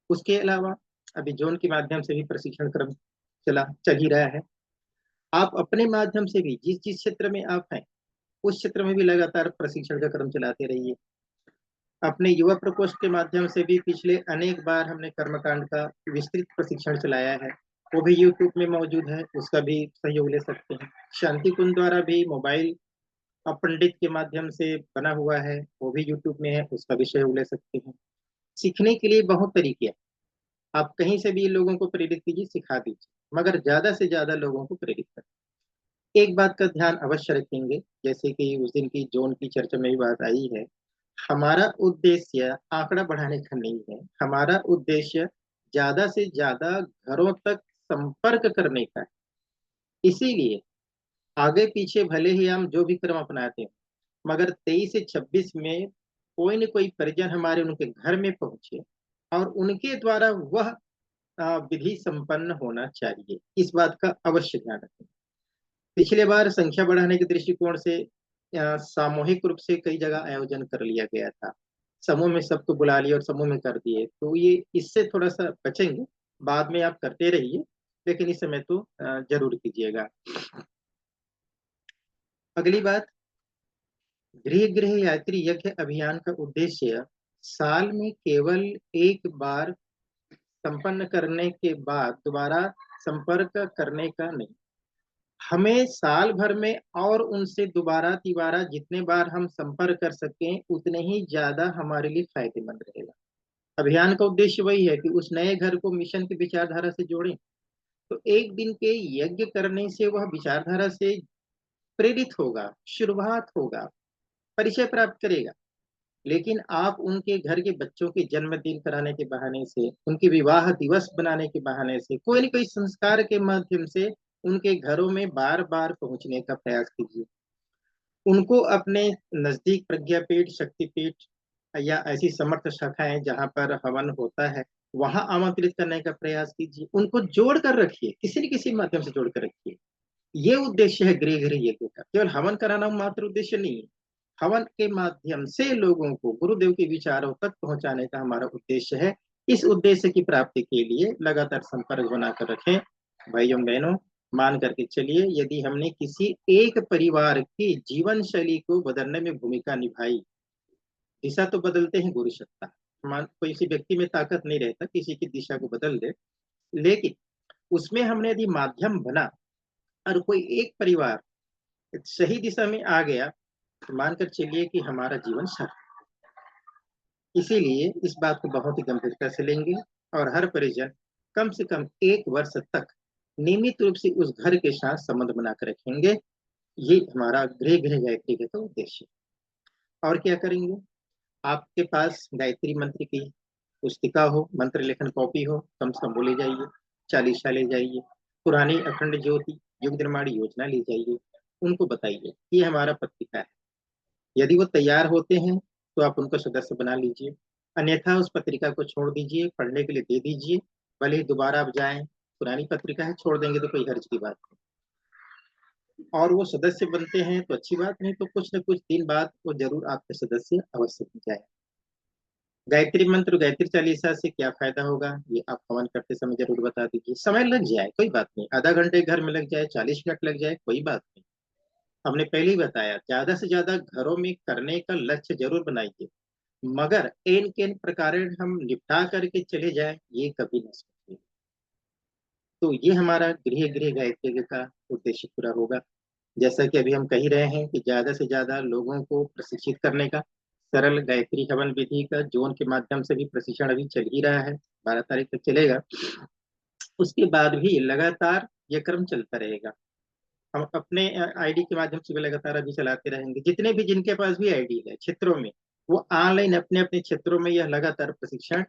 उसके अलावा अभी जोन के माध्यम से भी प्रशिक्षण क्रम चल ही रहा है। आप अपने माध्यम से भी जिस जिस क्षेत्र में आप हैं उस क्षेत्र में भी लगातार प्रशिक्षण का क्रम चलाते रहिए। अपने युवा प्रकोष्ठ के माध्यम से भी पिछले अनेक बार हमने कर्मकांड का विस्तृत प्रशिक्षण चलाया है। वो भी यूट्यूब में मौजूद है, उसका भी सहयोग ले सकते हैं। शांति कुंज द्वारा भी मोबाइल पंडित के माध्यम से बना हुआ है, वो भी यूट्यूब में है, उसका भी सहयोग ले सकते हैं। सीखने के लिए बहुत तरीके हैं। आप कहीं से भी लोगों को प्रेरित कीजिए, सिखा दीजिए, मगर ज्यादा से ज्यादा लोगों को प्रेरित करें। एक बात का ध्यान अवश्य रखेंगे, जैसे कि उस दिन की जोन की चर्चा में भी बात आई है, हमारा उद्देश्य आंकड़ा बढ़ाने का नहीं है। हमारा उद्देश्य ज्यादा से ज्यादा घरों तक संपर्क करने का है। इसीलिए आगे पीछे भले ही हम जो भी क्रम अपनाते हैं, मगर 23 से 26 में कोई न कोई परिजन हमारे उनके घर में पहुंचे और उनके द्वारा वह विधि संपन्न होना चाहिए। इस बात का अवश्य ध्यान रखें। पिछले बार संख्या बढ़ाने के दृष्टिकोण से सामूहिक रूप से कई जगह आयोजन कर लिया गया था। समूह में सबको बुला लिया और समूह में कर दिए, तो ये इससे थोड़ा सा बचेंगे। बाद में आप करते रहिए, लेकिन इस समय तो जरूर कीजिएगा। अगली बात, गृह गृह यात्री यज्ञ अभियान का उद्देश्य साल में केवल एक बार संपन्न करने के बाद दोबारा संपर्क करने का नहीं। हमें साल भर में और उनसे दोबारा तिबारा जितने बार हम संपर्क कर सकें उतने ही ज्यादा हमारे लिए फायदेमंद रहेगा। अभियान का उद्देश्य वही है कि उस नए घर को मिशन की विचारधारा से जोड़ें। तो एक दिन के यज्ञ करने से वह विचारधारा से प्रेरित होगा, शुरुआत होगा, परिचय प्राप्त करेगा। लेकिन आप उनके घर के बच्चों के जन्मदिन कराने के बहाने से, उनके विवाह दिवस बनाने के बहाने से, कोई न कोई संस्कार के माध्यम से उनके घरों में बार बार पहुंचने का प्रयास कीजिए। उनको अपने नजदीक प्रज्ञापीठ, शक्तिपीठ या ऐसी समर्थ शाखाएं जहां पर हवन होता है वहां आमंत्रित करने का प्रयास कीजिए। उनको जोड़ कर रखिए, किसी न किसी माध्यम से जोड़ कर रखिए। ये उद्देश्य है गृह गृह यज्ञ का। केवल हवन कराना मात्र उद्देश्य नहीं है। हवन के माध्यम से लोगों को गुरुदेव के विचारों तक पहुंचाने का हमारा उद्देश्य है। इस उद्देश्य की प्राप्ति के लिए लगातार संपर्क बनाकर रखें। भाइयों बहनों, मान करके चलिए, यदि हमने किसी एक परिवार की जीवन शैली को बदलने में भूमिका निभाई दिशा तो बदलते हैं गुरु सत्ता। मान कोई किसी व्यक्ति में ताकत नहीं रहता किसी की दिशा को बदल दे, लेकिन उसमें हमने यदि माध्यम बना और कोई एक परिवार सही दिशा में आ गया, तो मानकर चलिए कि हमारा जीवन सफल। इसीलिए इस बात को बहुत ही गंभीरता से लेंगे और हर परिजन कम से कम 1 वर्ष तक नियमित रूप से उस घर के साथ संबंध बनाकर रखेंगे। ये हमारा गृह गृह गायत्री का उद्देश्य है। और क्या करेंगे? आपके पास गायत्री मंत्र की पुस्तिका हो, मंत्र लेखन कॉपी हो, कम से कम वो ले जाइए। चालीसा ले जाइए। पुरानी अखंड ज्योति युग निर्माण योजना ले जाइए। उनको बताइए ये हमारा पत्रिका है। यदि वो तैयार होते हैं तो आप उनको सदस्य बना लीजिए, अन्यथा उस पत्रिका को छोड़ दीजिए, पढ़ने के लिए दे दीजिए। भले ही दोबारा आप जाएं, पुरानी पत्रिका है, छोड़ देंगे तो कोई हर्ज की बात नहीं। और वो सदस्य बनते हैं तो अच्छी बात, नहीं तो कुछ न कुछ दिन बाद वो जरूर आपके सदस्य अवश्य बन जाए। गायत्री मंत्र गायत्री चालीसा से क्या फायदा होगा, ये आप हवन करते समय जरूर बता दीजिए। समय लग जाए कोई बात नहीं, आधा घंटे घर में लग जाए, 40 मिनट लग जाए, कोई बात नहीं। हमने पहले ही बताया, ज्यादा से ज्यादा घरों में करने का लक्ष्य जरूर बनाइए, मगर एन केन प्रकार हम निपटा करके चले जाए, ये कभी ना सोचिए। तो ये हमारा गृह गृह गायत्री का उद्देश्य पूरा होगा। जैसा कि अभी हम कह ही रहे हैं कि ज्यादा से ज्यादा लोगों को प्रशिक्षित करने का, सरल गायत्री हवन विधि का जोन के माध्यम से भी प्रशिक्षण अभी चल ही रहा है, 12 तारीख तक चलेगा। उसके बाद भी लगातार ये क्रम चलता रहेगा। हम अपने आईडी के माध्यम से भी लगातार अभी चलाते रहेंगे। जितने भी जिनके पास भी आईडी है क्षेत्रों में, वो ऑनलाइन अपने अपने क्षेत्रों में यह लगातार प्रशिक्षण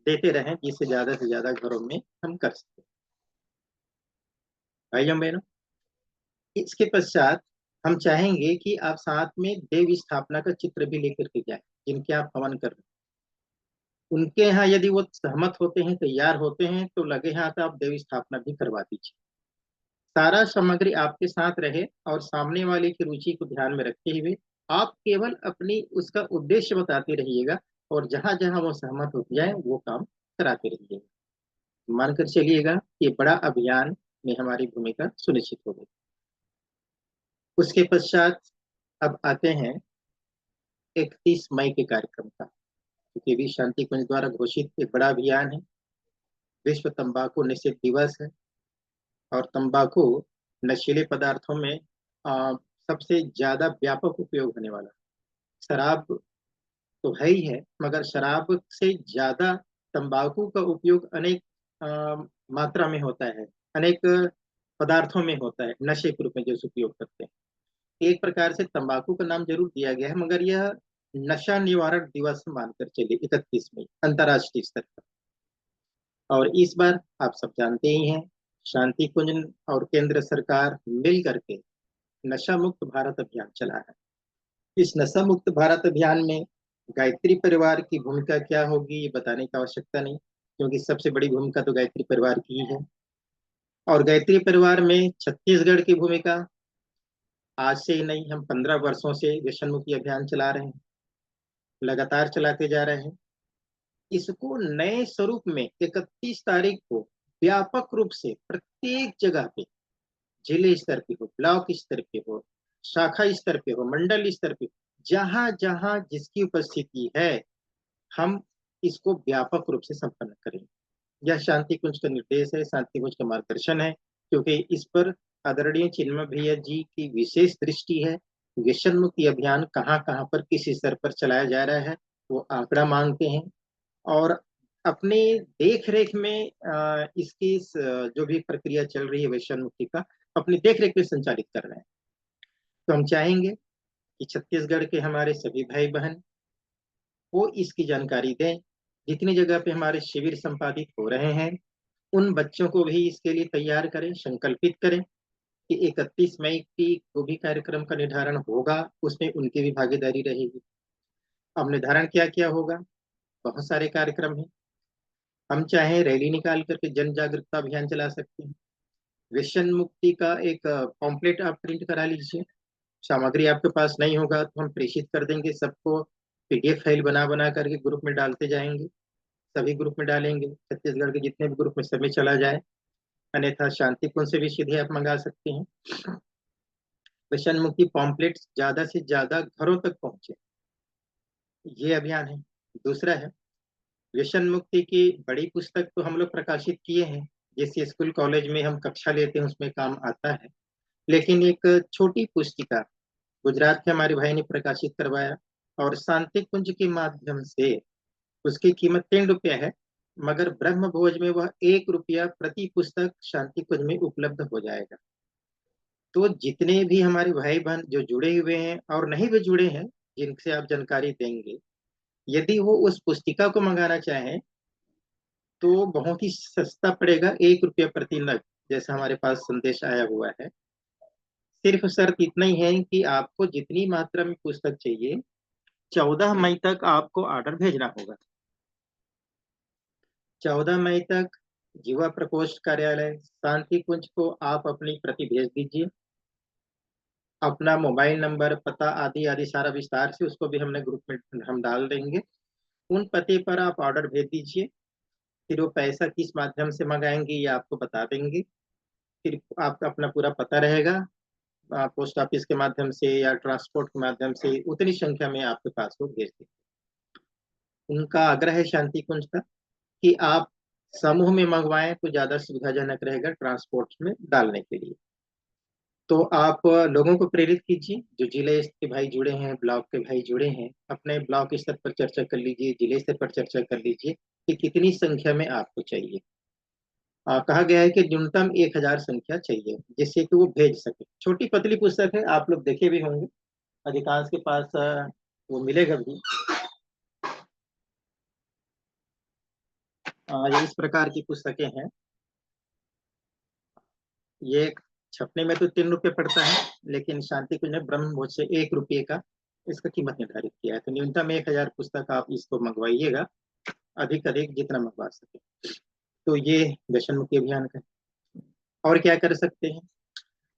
देते रहें, जिससे ज्यादा से ज्यादा घरों में हम कर सकें। भाइयों बहनों, इसके पश्चात हम चाहेंगे कि आप साथ में देव स्थापना का चित्र भी लेकर के जाएं, जिनके आप हवन कर रहे हैं। उनके यहाँ यदि वो सहमत होते हैं, तैयार होते हैं, तो लगे हाथ आप देव स्थापना भी करवा दीजिए। सारा सामग्री आपके साथ रहे और सामने वाले की रुचि को ध्यान में रखते हुए आप केवल अपनी उसका उद्देश्य बताते रहिएगा, और जहां जहां वो सहमत हो जाए वो काम कराते रहिएगा। मानकर चलिएगा कि बड़ा अभियान में हमारी भूमिका सुनिश्चित हो गई। उसके पश्चात अब आते हैं 31 मई के कार्यक्रम का, क्योंकि भी शांति कुंज द्वारा घोषित एक बड़ा अभियान है। विश्व तंबाकू निषेध दिवस है, और तंबाकू नशीले पदार्थों में सबसे ज्यादा व्यापक उपयोग होने वाला। शराब तो है ही है, मगर शराब से ज्यादा तंबाकू का उपयोग अनेक मात्रा में होता है, अनेक पदार्थों में होता है, नशे के रूप में जो उपयोग करते हैं। एक प्रकार से तंबाकू का नाम जरूर दिया गया है, मगर यह नशा निवारण दिवस मानकर चलिए 31 मई अंतर्राष्ट्रीय स्तर पर। और इस बार आप सब जानते ही हैं, शांति कुंज और केंद्र सरकार मिल करके नशा मुक्त भारत अभियान चला है। इस नशा मुक्त भारत अभियान में गायत्री परिवार की भूमिका क्या होगी ये बताने की आवश्यकता नहीं, क्योंकि सबसे बड़ी भूमिका तो गायत्री परिवार की ही है। और गायत्री परिवार में छत्तीसगढ़ की भूमिका आज से ही नहीं, हम 15 वर्षों से व्यसन मुक्ति अभियान चला रहे हैं, लगातार चलाते जा रहे हैं। इसको नए स्वरूप में 31 तारीख को व्यापक रूप से प्रत्येक जगह पे, जिले स्तर पे हो, ब्लॉक स्तर पे हो, शाखा स्तर पे हो, मंडल स्तर पे, जहां जहां जिसकी उपस्थिति है, हम इसको व्यापक रूप से संपन्न करें। यह शांति कुंज का निर्देश है, शांति कुंज का मार्गदर्शन है, क्योंकि इस पर आदरणीय चिन्मय भैया जी की विशेष दृष्टि है। व्यसन मुक्ति अभियान कहाँ कहाँ पर किस स्तर पर चलाया जा रहा है, वो आंकड़ा मांगते हैं। और अपने देख रेख में इसकी जो भी प्रक्रिया चल रही है व्यसन मुक्ति का, अपनी देख रेख में संचालित कर रहे हैं। तो हम चाहेंगे कि छत्तीसगढ़ के हमारे सभी भाई बहन वो इसकी जानकारी दें। जितनी जगह पे हमारे शिविर संपादित हो रहे हैं, उन बच्चों को भी इसके लिए तैयार करें, संकल्पित करें कि 31 मई की जो भी कार्यक्रम का निर्धारण होगा उसमें उनकी भी भागीदारी रहेगी। अब निर्धारण क्या क्या होगा, बहुत सारे कार्यक्रम हैं। हम चाहे रैली निकाल करके जन जागरूकता अभियान चला सकते हैं। व्यसन मुक्ति का एक पॉम्पलेट आप प्रिंट करा लीजिए। सामग्री आपके पास नहीं होगा तो हम प्रेषित कर देंगे सबको, पीडीएफ फाइल बना बना करके ग्रुप में डालते जाएंगे। सभी ग्रुप में डालेंगे, छत्तीसगढ़ के जितने भी ग्रुप में सभी चला जाए। अन्यथा शांतिकुंज से भी सीधे आप मंगा सकते हैं। व्यसन मुक्ति पॉम्पलेट ज्यादा से ज्यादा घरों तक पहुंचे, ये अभियान है। दूसरा है व्यसन मुक्ति की बड़ी पुस्तक तो हम लोग प्रकाशित किए हैं, जैसे स्कूल कॉलेज में हम कक्षा लेते हैं उसमें काम आता है। लेकिन एक छोटी पुस्तिका गुजरात के हमारे भाई ने प्रकाशित करवाया, और शांति कुंज के माध्यम से, उसकी कीमत 3 रुपया है, मगर ब्रह्म भोज में वह 1 रुपया प्रति पुस्तक शांति कुंज में उपलब्ध हो जाएगा। तो जितने भी हमारे भाई बहन जो जुड़े हुए हैं और नहीं भी जुड़े हैं, जिनसे आप जानकारी देंगे, यदि वो उस पुस्तिका को मंगाना चाहें तो बहुत ही सस्ता पड़ेगा, 1 रुपया प्रति नग, जैसा हमारे पास संदेश आया हुआ है। सिर्फ शर्त इतना ही है कि आपको जितनी मात्रा में पुस्तक चाहिए, 14 मई तक आपको ऑर्डर भेजना होगा। 14 मई तक युवा प्रकोष्ठ कार्यालय शांति कुंज को आप अपनी प्रति भेज दीजिए। अपना मोबाइल नंबर, पता आदि आदि सारा विस्तार से उसको भी हमने ग्रुप में हम डाल देंगे। उन पते पर आप ऑर्डर भेज दीजिए। फिर वो पैसा किस माध्यम से मंगाएंगे ये आपको बता देंगे। फिर आपका अपना पूरा पता रहेगा, पोस्ट ऑफिस के माध्यम से या ट्रांसपोर्ट के माध्यम से उतनी संख्या में आपके पास वो भेज दें। उनका आग्रह है शांति कुंज का कि आप समूह में मंगवाएं तो ज्यादा सुविधाजनक रहेगा ट्रांसपोर्ट में डालने के लिए। तो आप लोगों को प्रेरित कीजिए, जो जिले के भाई जुड़े हैं, ब्लॉक के भाई जुड़े हैं, अपने ब्लॉक स्तर पर चर्चा कर लीजिए, जिले स्तर पर चर्चा कर लीजिए कि कितनी संख्या में आपको चाहिए। कहा गया है कि न्यूनतम 1,000 संख्या चाहिए, जिससे कि वो भेज सके। छोटी पतली पुस्तक है, आप लोग देखे भी होंगे, अधिकांश के पास वो मिलेगा भी। ये इस प्रकार की पुस्तकें हैं। ये छपने में तो 3 रुपये पड़ता है, लेकिन शांति कुंज ने ब्रह्म भोज से 1 रुपये का इसका कीमत निर्धारित किया है। तो न्यूनतम 1,000 पुस्तक आप इसको मंगवाइएगा, अधिक अधिक जितना मंगवा सके। तो ये व्यसन मुक्ति अभियान का है। और क्या कर सकते हैं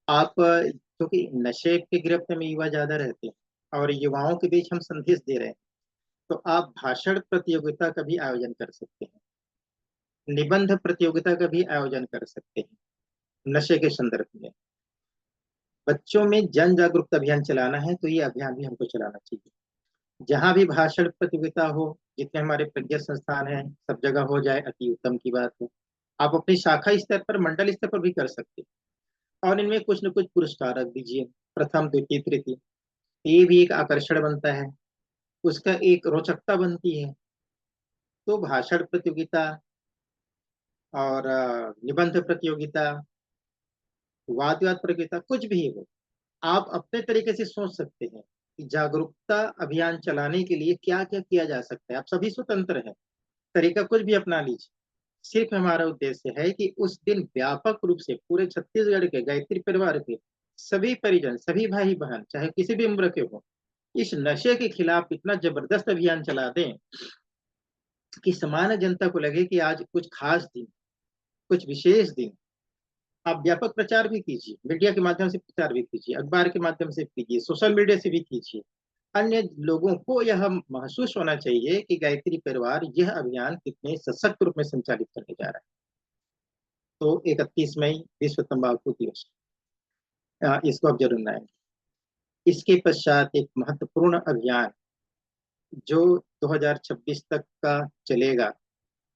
आप, क्योंकि नशे के गिरफ्त में युवा ज्यादा रहते हैं और युवाओं के बीच हम संदेश दे रहे हैं, तो आप भाषण प्रतियोगिता का भी आयोजन कर सकते हैं, निबंध प्रतियोगिता का भी आयोजन कर सकते हैं नशे के संदर्भ में। बच्चों में जन जागरूकता अभियान चलाना है तो ये अभियान भी हमको चलाना चाहिए। जहां भी भाषण प्रतियोगिता हो, जितने हमारे प्रज्ञा संस्थान हैं, सब जगह हो जाए, अति उत्तम की बात है। आप अपनी शाखा स्तर पर, मंडल स्तर पर भी कर सकते हैं, और इनमें कुछ न कुछ पुरस्कार रख दीजिए, प्रथम द्वितीय तृतीय। ये भी एक आकर्षण बनता है, उसका एक रोचकता बनती है। तो भाषण प्रतियोगिता और निबंध प्रतियोगिता, वाद विवाद प्रतियोगिता, कुछ भी हो, आप अपने तरीके से सोच सकते हैं कि जागरूकता अभियान चलाने के लिए क्या क्या किया जा सकता है। आप सभी स्वतंत्र हैं, तरीका कुछ भी अपना लीजिए। सिर्फ हमारा उद्देश्य है कि उस दिन व्यापक रूप से पूरे छत्तीसगढ़ के गायत्री परिवार के सभी परिजन, सभी भाई बहन, चाहे किसी भी उम्र के हो, इस नशे के खिलाफ इतना जबरदस्त अभियान चला दें कि सामान्य जनता को लगे कि आज कुछ खास दिन, कुछ विशेष दिन। आप व्यापक प्रचार भी कीजिए, मीडिया के माध्यम से प्रचार भी कीजिए, अखबार के माध्यम से कीजिए, सोशल मीडिया से भी कीजिए। अन्य लोगों को यह महसूस होना चाहिए कि गायत्री परिवार यह अभियान कितने सशक्त रूप में संचालित करने जा रहा है। तो 31 मई विश्व तंबाकू दिवस, इसको आप जरूर मनाएंगे। इसके पश्चात एक महत्वपूर्ण अभियान जो 2026 तक का चलेगा,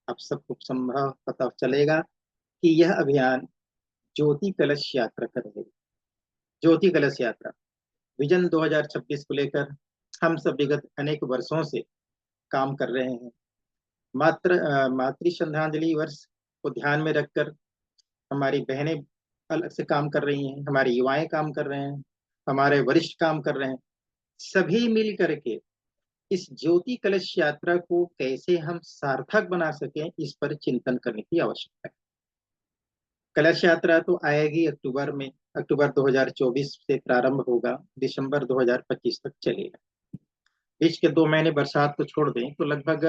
आप सबको संभव पता चलेगा कि यह अभियान ज्योति कलश यात्रा का रहेगा। ज्योति कलश यात्रा विजन 2026 को लेकर हम सब विगत अनेक वर्षों से काम कर रहे हैं। मातृ श्रद्धांजलि वर्ष को ध्यान में रखकर हमारी बहनें अलग से काम कर रही हैं, हमारे युवाएं काम कर रहे हैं, हमारे वरिष्ठ काम कर रहे हैं। सभी मिल करके इस ज्योति कलश यात्रा को कैसे हम सार्थक बना सकें, इस पर चिंतन करने की आवश्यकता है। कलश यात्रा तो आएगी अक्टूबर में, अक्टूबर 2024 से प्रारंभ होगा, दिसंबर 2025 तक चलेगा। बीच के 2 महीने बरसात को छोड़ दें तो लगभग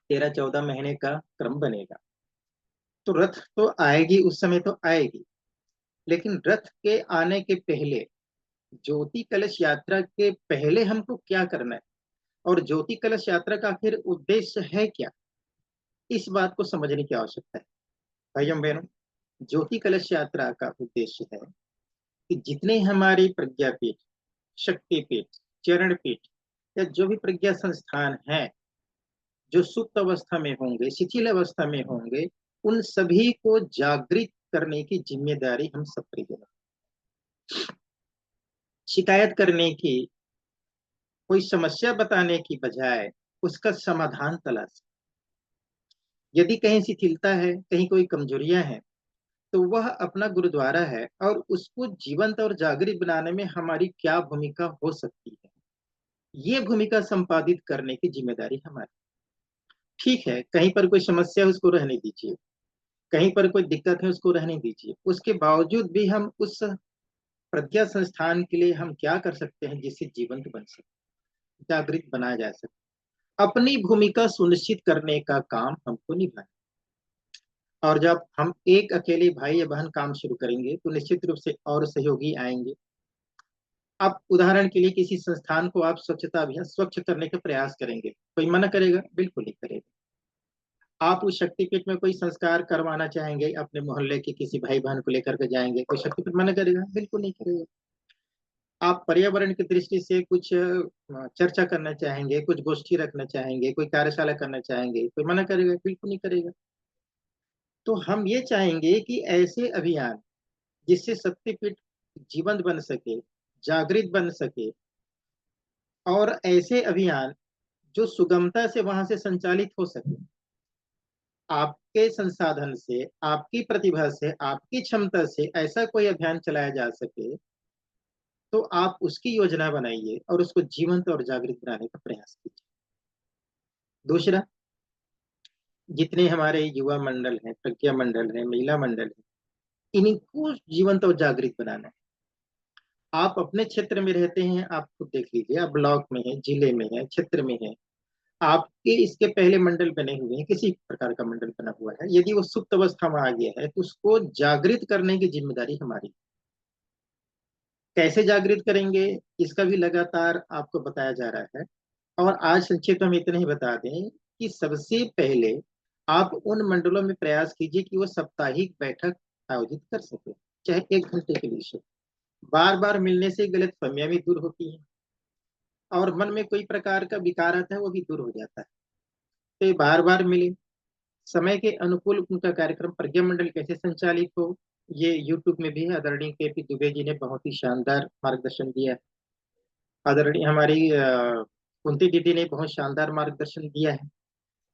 13-14 महीने का क्रम बनेगा। तो रथ तो आएगी, उस समय तो आएगी, लेकिन रथ के आने के पहले, ज्योति कलश यात्रा के पहले हमको क्या करना है, और ज्योति कलश यात्रा का आखिर उद्देश्य है क्या, इस बात को समझने की आवश्यकता है। भाइयों बहनों, ज्योति कलश यात्रा का उद्देश्य है कि जितने हमारी प्रज्ञापीठ, शक्तिपीठ, चरणपीठ, या जो भी प्रज्ञा संस्थान है, जो सुप्त अवस्था में होंगे, शिथिल अवस्था में होंगे, उन सभी को जागृत करने की जिम्मेदारी हम सब पर है। शिकायत करने की, कोई समस्या बताने की बजाय उसका समाधान तलाश। यदि कहीं शिथिलता है, कहीं कोई कमजोरियां हैं, तो वह अपना गुरुद्वारा है, और उसको जीवंत और जागृत बनाने में हमारी क्या भूमिका हो सकती है, ये भूमिका संपादित करने की जिम्मेदारी हमारी। ठीक है, कहीं पर कोई समस्या है उसको रहने दीजिए, कहीं पर कोई दिक्कत है उसको रहने दीजिए, उसके बावजूद भी हम उस प्रज्ञा संस्थान के लिए हम क्या कर सकते हैं जिससे जीवंत बन सके, जागृत बनाया जा सके। अपनी भूमिका सुनिश्चित करने का काम हमको निभाना। और जब हम एक अकेले भाई या बहन काम शुरू करेंगे तो निश्चित रूप से और सहयोगी आएंगे। आप उदाहरण के लिए किसी संस्थान को आप स्वच्छता अभियान स्वच्छ करने का प्रयास करेंगे, कोई मना करेगा? बिल्कुल नहीं करेगा। आप उस शक्तिपीठ में कोई संस्कार करवाना चाहेंगे, अपने मोहल्ले के किसी भाई बहन को लेकर के जाएंगे, कोई शक्तिपीठ मना करेगा? बिल्कुल नहीं करेगा। आप पर्यावरण की दृष्टि से कुछ चर्चा करना चाहेंगे, कुछ गोष्ठी रखना चाहेंगे, कोई कार्यशाला करना चाहेंगे, कोई मना करेगा? बिल्कुल नहीं करेगा। तो हम ये चाहेंगे कि ऐसे अभियान जिससे शक्तिपीठ जीवंत बन सके, जागृत बन सके, और ऐसे अभियान जो सुगमता से वहां से संचालित हो सके, आपके संसाधन से, आपकी प्रतिभा से, आपकी क्षमता से ऐसा कोई अभियान चलाया जा सके, तो आप उसकी योजना बनाइए और उसको जीवंत और जागृत बनाने का प्रयास कीजिए। दूसरा, जितने हमारे युवा मंडल हैं, प्रज्ञा मंडल है, महिला मंडल है, इनको जीवंत और जागृत बनाना है। आप अपने क्षेत्र में रहते हैं, आप खुद देख लीजिए, आप ब्लॉक में है, जिले में है, क्षेत्र में है, आपके इसके पहले मंडल बने हुए हैं, किसी प्रकार का मंडल बना हुआ है, यदि वो सुप्त अवस्था में आ गया है तो उसको जागृत करने की जिम्मेदारी हमारी। कैसे जागृत करेंगे, इसका भी लगातार आपको बताया जा रहा है। और आज संक्षिप्त हम इतना ही बता दें कि सबसे पहले आप उन मंडलों में प्रयास कीजिए कि वो साप्ताहिक बैठक आयोजित कर सके, चाहे 1 घंटे के लिए। बार बार मिलने से गलत फहमियां भी दूर होती हैं, और मन में कोई प्रकार का विकार आता है वो भी दूर हो जाता है। तो ये बार बार मिले, समय के अनुकूल उनका कार्यक्रम प्रज्ञा मंडल कैसे संचालित हो, ये यूट्यूब में भी है। आदरणीय केपी दुबे जी ने बहुत ही शानदार मार्गदर्शन दिया है। आदरणीय हमारी कुंती दीदी ने बहुत शानदार मार्गदर्शन दिया है।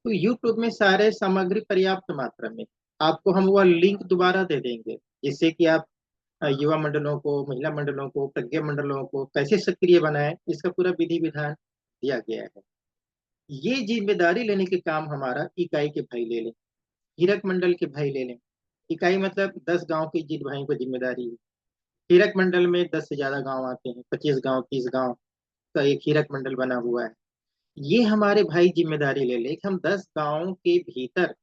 तो यूट्यूब में सारे सामग्री पर्याप्त मात्रा में, आपको हम वह लिंक दोबारा दे देंगे, जिससे कि आप युवा मंडलों को, महिला मंडलों को, प्रज्ञा मंडलों को कैसे सक्रिय बनाएं, इसका पूरा विधि विधान दिया गया है। ये जिम्मेदारी लेने के काम हमारा इकाई के भाई ले लें, हीरक मंडल के भाई ले लें। इकाई मतलब 10 गांव के जिन भाइयों को जिम्मेदारी है। हीरक मंडल में 10 से ज्यादा गांव आते हैं, 25 गांव, 30 गांव का एक हीरक मंडल बना हुआ है। ये हमारे भाई जिम्मेदारी ले ले कि हम 10 गांव के भीतर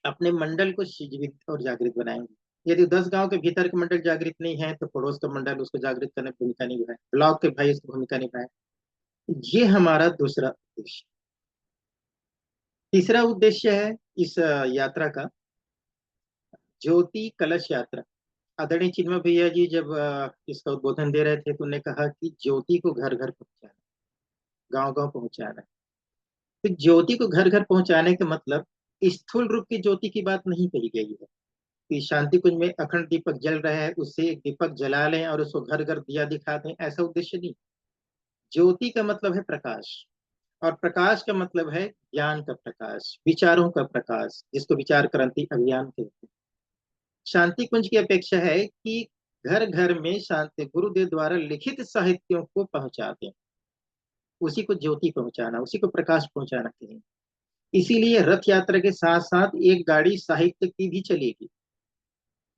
अपने मंडल को जीवित और जागृत बनाएंगे। यदि 10 गांव के भीतर के मंडल जागृत नहीं है तो पड़ोस का मंडल उसको जागृत करने की भूमिका निभाए, ब्लॉक के भाई उसकी भूमिका निभाए। ये हमारा दूसरा उद्देश्य। तीसरा उद्देश्य है इस यात्रा का, ज्योति कलश यात्रा। आदरणीय चिन्मय भैया जी जब इसका उद्बोधन दे रहे थे तो उन्होंने कहा कि ज्योति को घर घर पहुंचाना, गांव गांव पहुंचाना। तो ज्योति को घर घर पहुंचाने का मतलब स्थूल रूप की ज्योति की बात नहीं कही गई है कि शांति कुंज में अखंड दीपक जल रहा है, उससे एक दीपक जला लें और उसको घर घर दिया दिखा दें, ऐसा उद्देश्य नहीं। ज्योति का मतलब है प्रकाश, और प्रकाश का मतलब है ज्ञान का प्रकाश, विचारों का प्रकाश, जिसको विचार क्रांति अभियान कहते हैं। शांति कुंज की अपेक्षा है कि घर घर में शांति गुरुदेव द्वारा लिखित साहित्यों को पहुंचा दें, उसी को ज्योति पहुंचाना, उसी को प्रकाश पहुंचाना कहें। इसीलिए रथ यात्रा के साथ साथ एक गाड़ी साहित्य की भी चलेगी।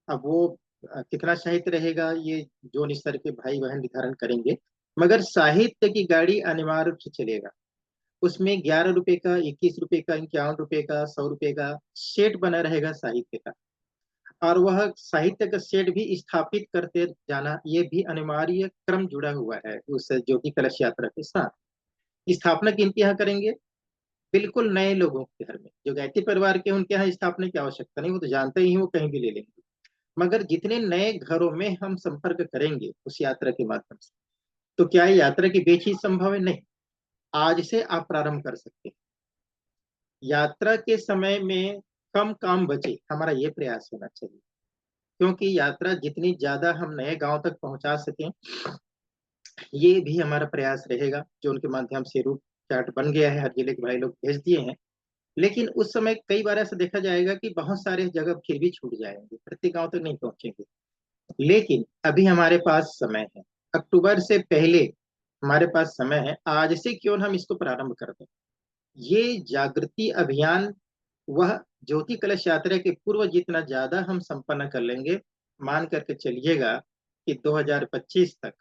अब वो कितना साहित्य रहेगा ये जो स्तर के भाई बहन निर्धारण करेंगे, मगर साहित्य की गाड़ी अनिवार्य रूप से चलेगा। उसमें 11 रुपए का, 21 रुपए का, 51 रुपए का, 100 रुपए का सेट बना रहेगा साहित्य का। और वह साहित्य का सेट भी स्थापित करते जाना, ये भी अनिवार्य क्रम जुड़ा हुआ है उस ज्योति कलश यात्रा के साथ। स्थापना किनके यहाँ करेंगे? बिल्कुल नए लोगों के घर में, जो गायत्री परिवार के उनके यहाँ स्थापना की आवश्यकता नहीं, वो तो जानते ही, वो कहीं भी ले लेंगे। मगर जितने नए घरों में हम संपर्क करेंगे उस यात्रा के माध्यम से, तो क्या ये यात्रा के बीच ही संभव है? नहीं, आज से आप प्रारंभ कर सकते हैं। यात्रा के समय में कम काम बचे, हमारा ये प्रयास होना चाहिए। क्योंकि यात्रा जितनी ज्यादा हम नए गांव तक पहुंचा सकें, ये भी हमारा प्रयास रहेगा, जो उनके माध्यम से रूट चार्ट बन गया है, हर जिले के भाई लोग भेज दिए हैं। लेकिन उस समय कई बार ऐसा देखा जाएगा कि बहुत सारे जगह फिर भी छूट जाएंगे, प्रत्येक गांव तक नहीं पहुंचेंगे। लेकिन अभी हमारे पास समय है, अक्टूबर से पहले हमारे पास समय है, आज से क्यों न हम इसको प्रारंभ कर दें। ये जागृति अभियान, वह ज्योति कलश यात्रा के पूर्व जितना ज्यादा हम संपन्न कर लेंगे, मान करके चलिएगा कि 2025 तक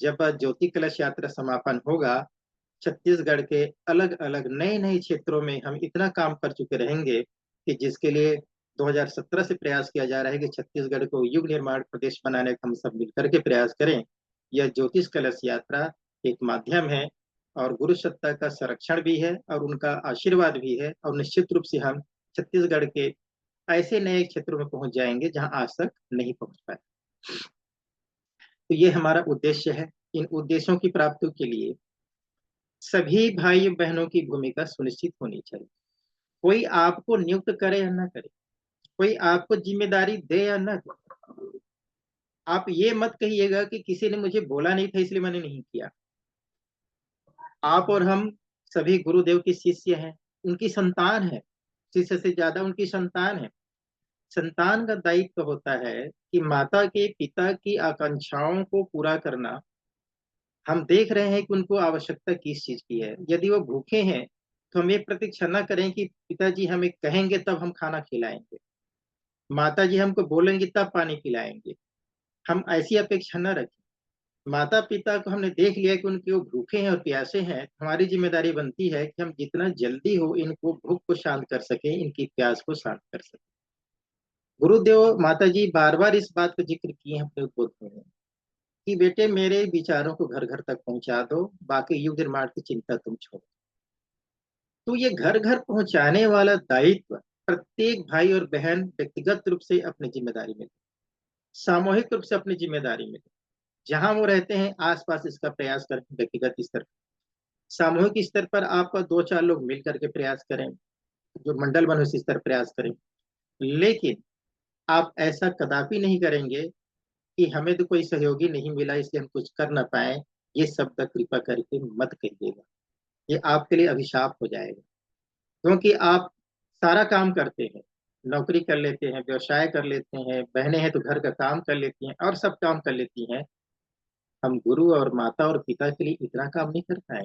जब ज्योति कलश यात्रा समापन होगा, छत्तीसगढ़ के अलग अलग नए नए क्षेत्रों में हम इतना काम कर चुके रहेंगे कि जिसके लिए 2017 से प्रयास किया जा रहा है कि छत्तीसगढ़ को युग निर्माण प्रदेश बनाने का हम सब मिलकर के प्रयास करें। यह ज्योतिष कलश यात्रा एक माध्यम है, और गुरु सत्ता का संरक्षण भी है, और उनका आशीर्वाद भी है, और निश्चित रूप से हम छत्तीसगढ़ के ऐसे नए क्षेत्रों में पहुंच जाएंगे जहां आज तक नहीं पहुंच पाए। तो ये हमारा उद्देश्य है। इन उद्देश्यों की प्राप्ति के लिए सभी भाई बहनों की भूमिका सुनिश्चित होनी चाहिए। कोई आपको नियुक्त करे या न करे, कोई आपको जिम्मेदारी दे या न दे, आप ये मत कहिएगा कि किसी ने मुझे बोला नहीं था इसलिए मैंने नहीं किया। आप और हम सभी गुरुदेव के शिष्य हैं, उनकी संतान है, शिष्य से ज्यादा उनकी संतान है। संतान का दायित्व होता है कि माता के पिता की आकांक्षाओं को पूरा करना। हम देख रहे हैं कि उनको आवश्यकता किस चीज की है। यदि वो भूखे हैं तो हम ये प्रतीक्षा न करें कि पिताजी हमें कहेंगे तब हम खाना खिलाएंगे, माता जी हमको बोलेंगे तब पानी पिलाएंगे। हम ऐसी अपेक्षा न रखें। माता पिता को हमने देख लिया कि उनके वो भूखे हैं और प्यासे हैं, हमारी जिम्मेदारी बनती है कि हम जितना जल्दी हो इनको भूख को शांत कर सके, इनकी प्यास को शांत कर सके। गुरुदेव माता जी बार बार इस बात का जिक्र किए हैं अपने उद्बोध में कि बेटे मेरे विचारों को घर घर तक पहुंचा दो, बाकी युग निर्माण की चिंता तुम छोड़ो। तो ये घर घर पहुंचाने वाला दायित्व प्रत्येक भाई और बहन व्यक्तिगत रूप से अपनी जिम्मेदारी में, सामूहिक रूप से अपनी जिम्मेदारी में, जहां वो रहते हैं आसपास इसका प्रयास करें। व्यक्तिगत स्तर पर, सामूहिक स्तर पर आपका दो चार लोग मिल करके प्रयास करें, जो मंडल बन उस स्तर पर प्रयास करें। लेकिन आप ऐसा कदापि नहीं करेंगे कि हमें तो कोई सहयोगी नहीं मिला इसलिए हम कुछ कर ना पाए। ये शब्द कृपा करके मत कहिएगा, ये आपके लिए अभिशाप हो जाएगा। क्योंकि आप सारा काम करते हैं, नौकरी कर लेते हैं, व्यवसाय कर लेते हैं, बहनें हैं तो घर का काम कर लेती हैं और सब काम कर लेती हैं। हम गुरु और माता और पिता के लिए इतना काम नहीं कर पाए।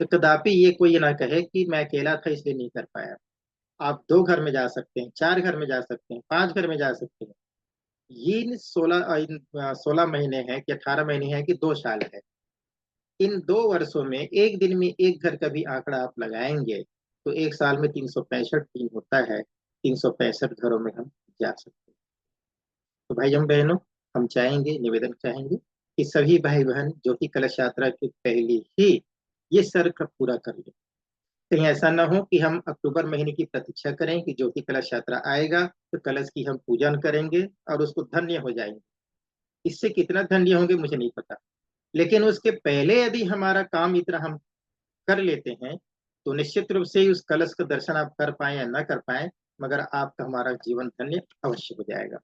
तो कदापि ये कोई ना कहे कि मैं अकेला था इसलिए नहीं कर पाया। आप दो घर में जा सकते हैं, चार घर में जा सकते हैं, पांच घर में जा सकते हैं। ये इन 16 महीने हैं कि 18 महीने हैं कि 2 साल है, इन 2 वर्षों में एक दिन में एक घर का भी आंकड़ा आप लगाएंगे तो एक साल में 365 दिन होता है। 365 घरों में हम जा सकते हैं। तो भाई हम बहनों, हम चाहेंगे, निवेदन चाहेंगे कि सभी भाई बहन ज्योति कलश यात्रा के पहले ही ये सर्क पूरा कर ले। कहीं ऐसा ना हो कि हम अक्टूबर महीने की प्रतीक्षा करें कि ज्योति कलश यात्रा आएगा तो कलश की हम पूजन करेंगे और उसको धन्य हो जाएंगे। इससे कितना धन्य होंगे मुझे नहीं पता, लेकिन उसके पहले यदि हमारा काम इतना हम कर लेते हैं तो निश्चित रूप से उस कलश का दर्शन आप कर पाए या ना कर पाए, मगर आपका हमारा जीवन धन्य अवश्य हो जाएगा।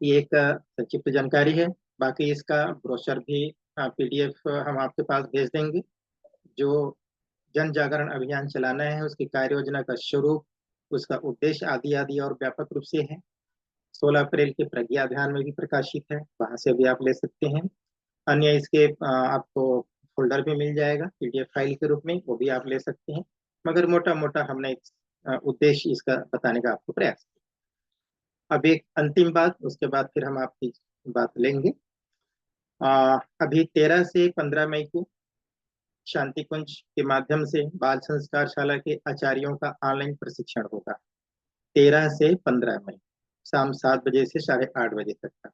ये एक संक्षिप्त जानकारी है। बाकी इसका ब्रोशर भी, पीडीएफ हम आपके पास भेज देंगे। जो जन जागरण अभियान चलाना है उसकी कार्य योजना का स्वरूप, उसका उद्देश्य आदि आदि और व्यापक रूप से है। 16 अप्रैल के प्रज्ञा अभियान में भी प्रकाशित है, वहां से भी आप ले सकते हैं। अन्य इसके आपको फोल्डर भी मिल जाएगा पीडीएफ फाइल के रूप में, वो भी आप ले सकते हैं। मगर मोटा मोटा हमने उद्देश्य इसका बताने का आपको प्रयास किया। अब एक अंतिम बात, उसके बाद फिर हम आपकी बात लेंगे। अभी 13 से 15 मई को शांति कुंज के माध्यम से बाल संस्कार शाला के आचार्यों का ऑनलाइन प्रशिक्षण होगा। 13 से 15 मई, शाम 7 बजे से 8:30 बजे तक का।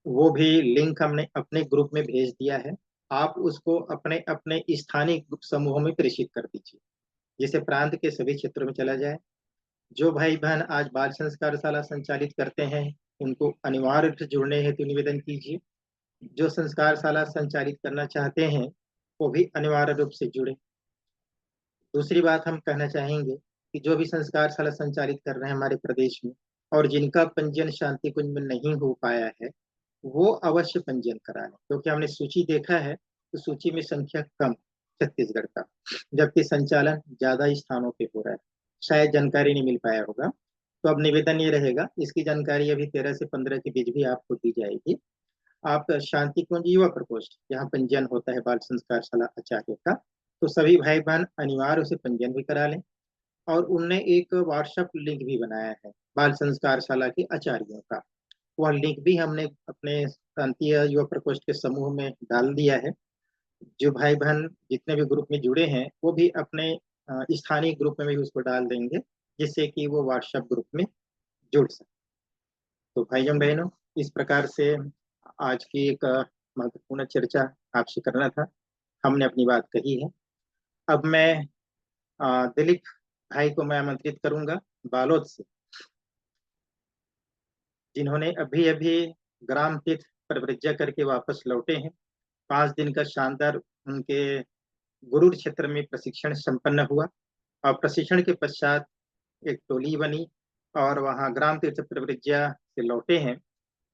वो भी लिंक हमने अपने ग्रुप में भेज दिया है। आप उसको अपने अपने स्थानीय ग्रुप समूहों में प्रेषित कर दीजिए, जिसे प्रांत के सभी क्षेत्रों में चला जाए। जो भाई बहन आज बाल संस्कार शाला संचालित करते हैं उनको अनिवार्य रूप से जुड़ने हेतु निवेदन कीजिए। जो संस्कारशाला संचालित करना चाहते हैं वो भी अनिवार्य रूप से जुड़े। दूसरी बात हम कहना चाहेंगे कि जो भी संस्कारशाला संचालित कर रहे हैं हमारे प्रदेश में और जिनका पंजीयन शांति कुंज में नहीं हो पाया है, वो अवश्य पंजीयन करा लें, क्योंकि हमने सूची देखा है तो सूची में संख्या कम छत्तीसगढ़ का, जबकि संचालन ज्यादा स्थानों पे हो रहा है। शायद जानकारी नहीं मिल पाया होगा, तो अब निवेदन ये रहेगा, इसकी जानकारी अभी 13 से 15 के बीच भी आपको दी जाएगी। आप शांति कुंज युवा प्रकोष्ठ जहाँ पंजीयन होता है बाल संस्कारशाला आचार्य का, तो सभी भाई बहन अनिवार्य उसे पंजीयन भी करा लें। और उनने एक व्हाट्सएप लिंक भी बनाया है बाल संस्कारशाला के आचार्यों का, वह लिंक भी हमने अपने प्रांतीय युवा प्रकोष्ठ के समूह में डाल दिया है। जो भाई बहन जितने भी ग्रुप में जुड़े हैं वो भी अपने स्थानीय ग्रुप में भी उसको डाल देंगे, जिससे कि वो व्हाट्सएप ग्रुप में जुड़ सके। तो भाइयों बहनों, इस प्रकार से आज की एक महत्वपूर्ण चर्चा आपसे करना था, हमने अपनी बात कही है। अब मैं दिलीप भाई को मैं आमंत्रित करूंगा बालोद से, जिन्होंने अभी अभी ग्राम तीर्थ परिव्रज्या करके वापस लौटे हैं। 5 दिन का शानदार उनके गुरूर क्षेत्र में प्रशिक्षण संपन्न हुआ, और प्रशिक्षण के पश्चात एक टोली बनी और वहाँ ग्राम तीर्थ परिव्रज्या से लौटे हैं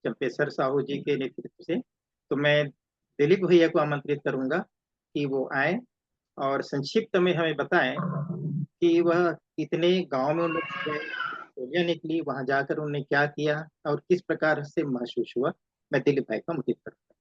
चंपेश्वर साहू जी के नेतृत्व से। तो मैं दिलीप भैया को आमंत्रित करूंगा कि वो आए और संक्षिप्त में हमें बताएं कि वह कितने गांव में उन लोग गए, टोलियां निकली, वहां जाकर उन्होंने क्या किया और किस प्रकार से महसूस हुआ। मैं दिलीप भाई को आमंत्रित करूंगा।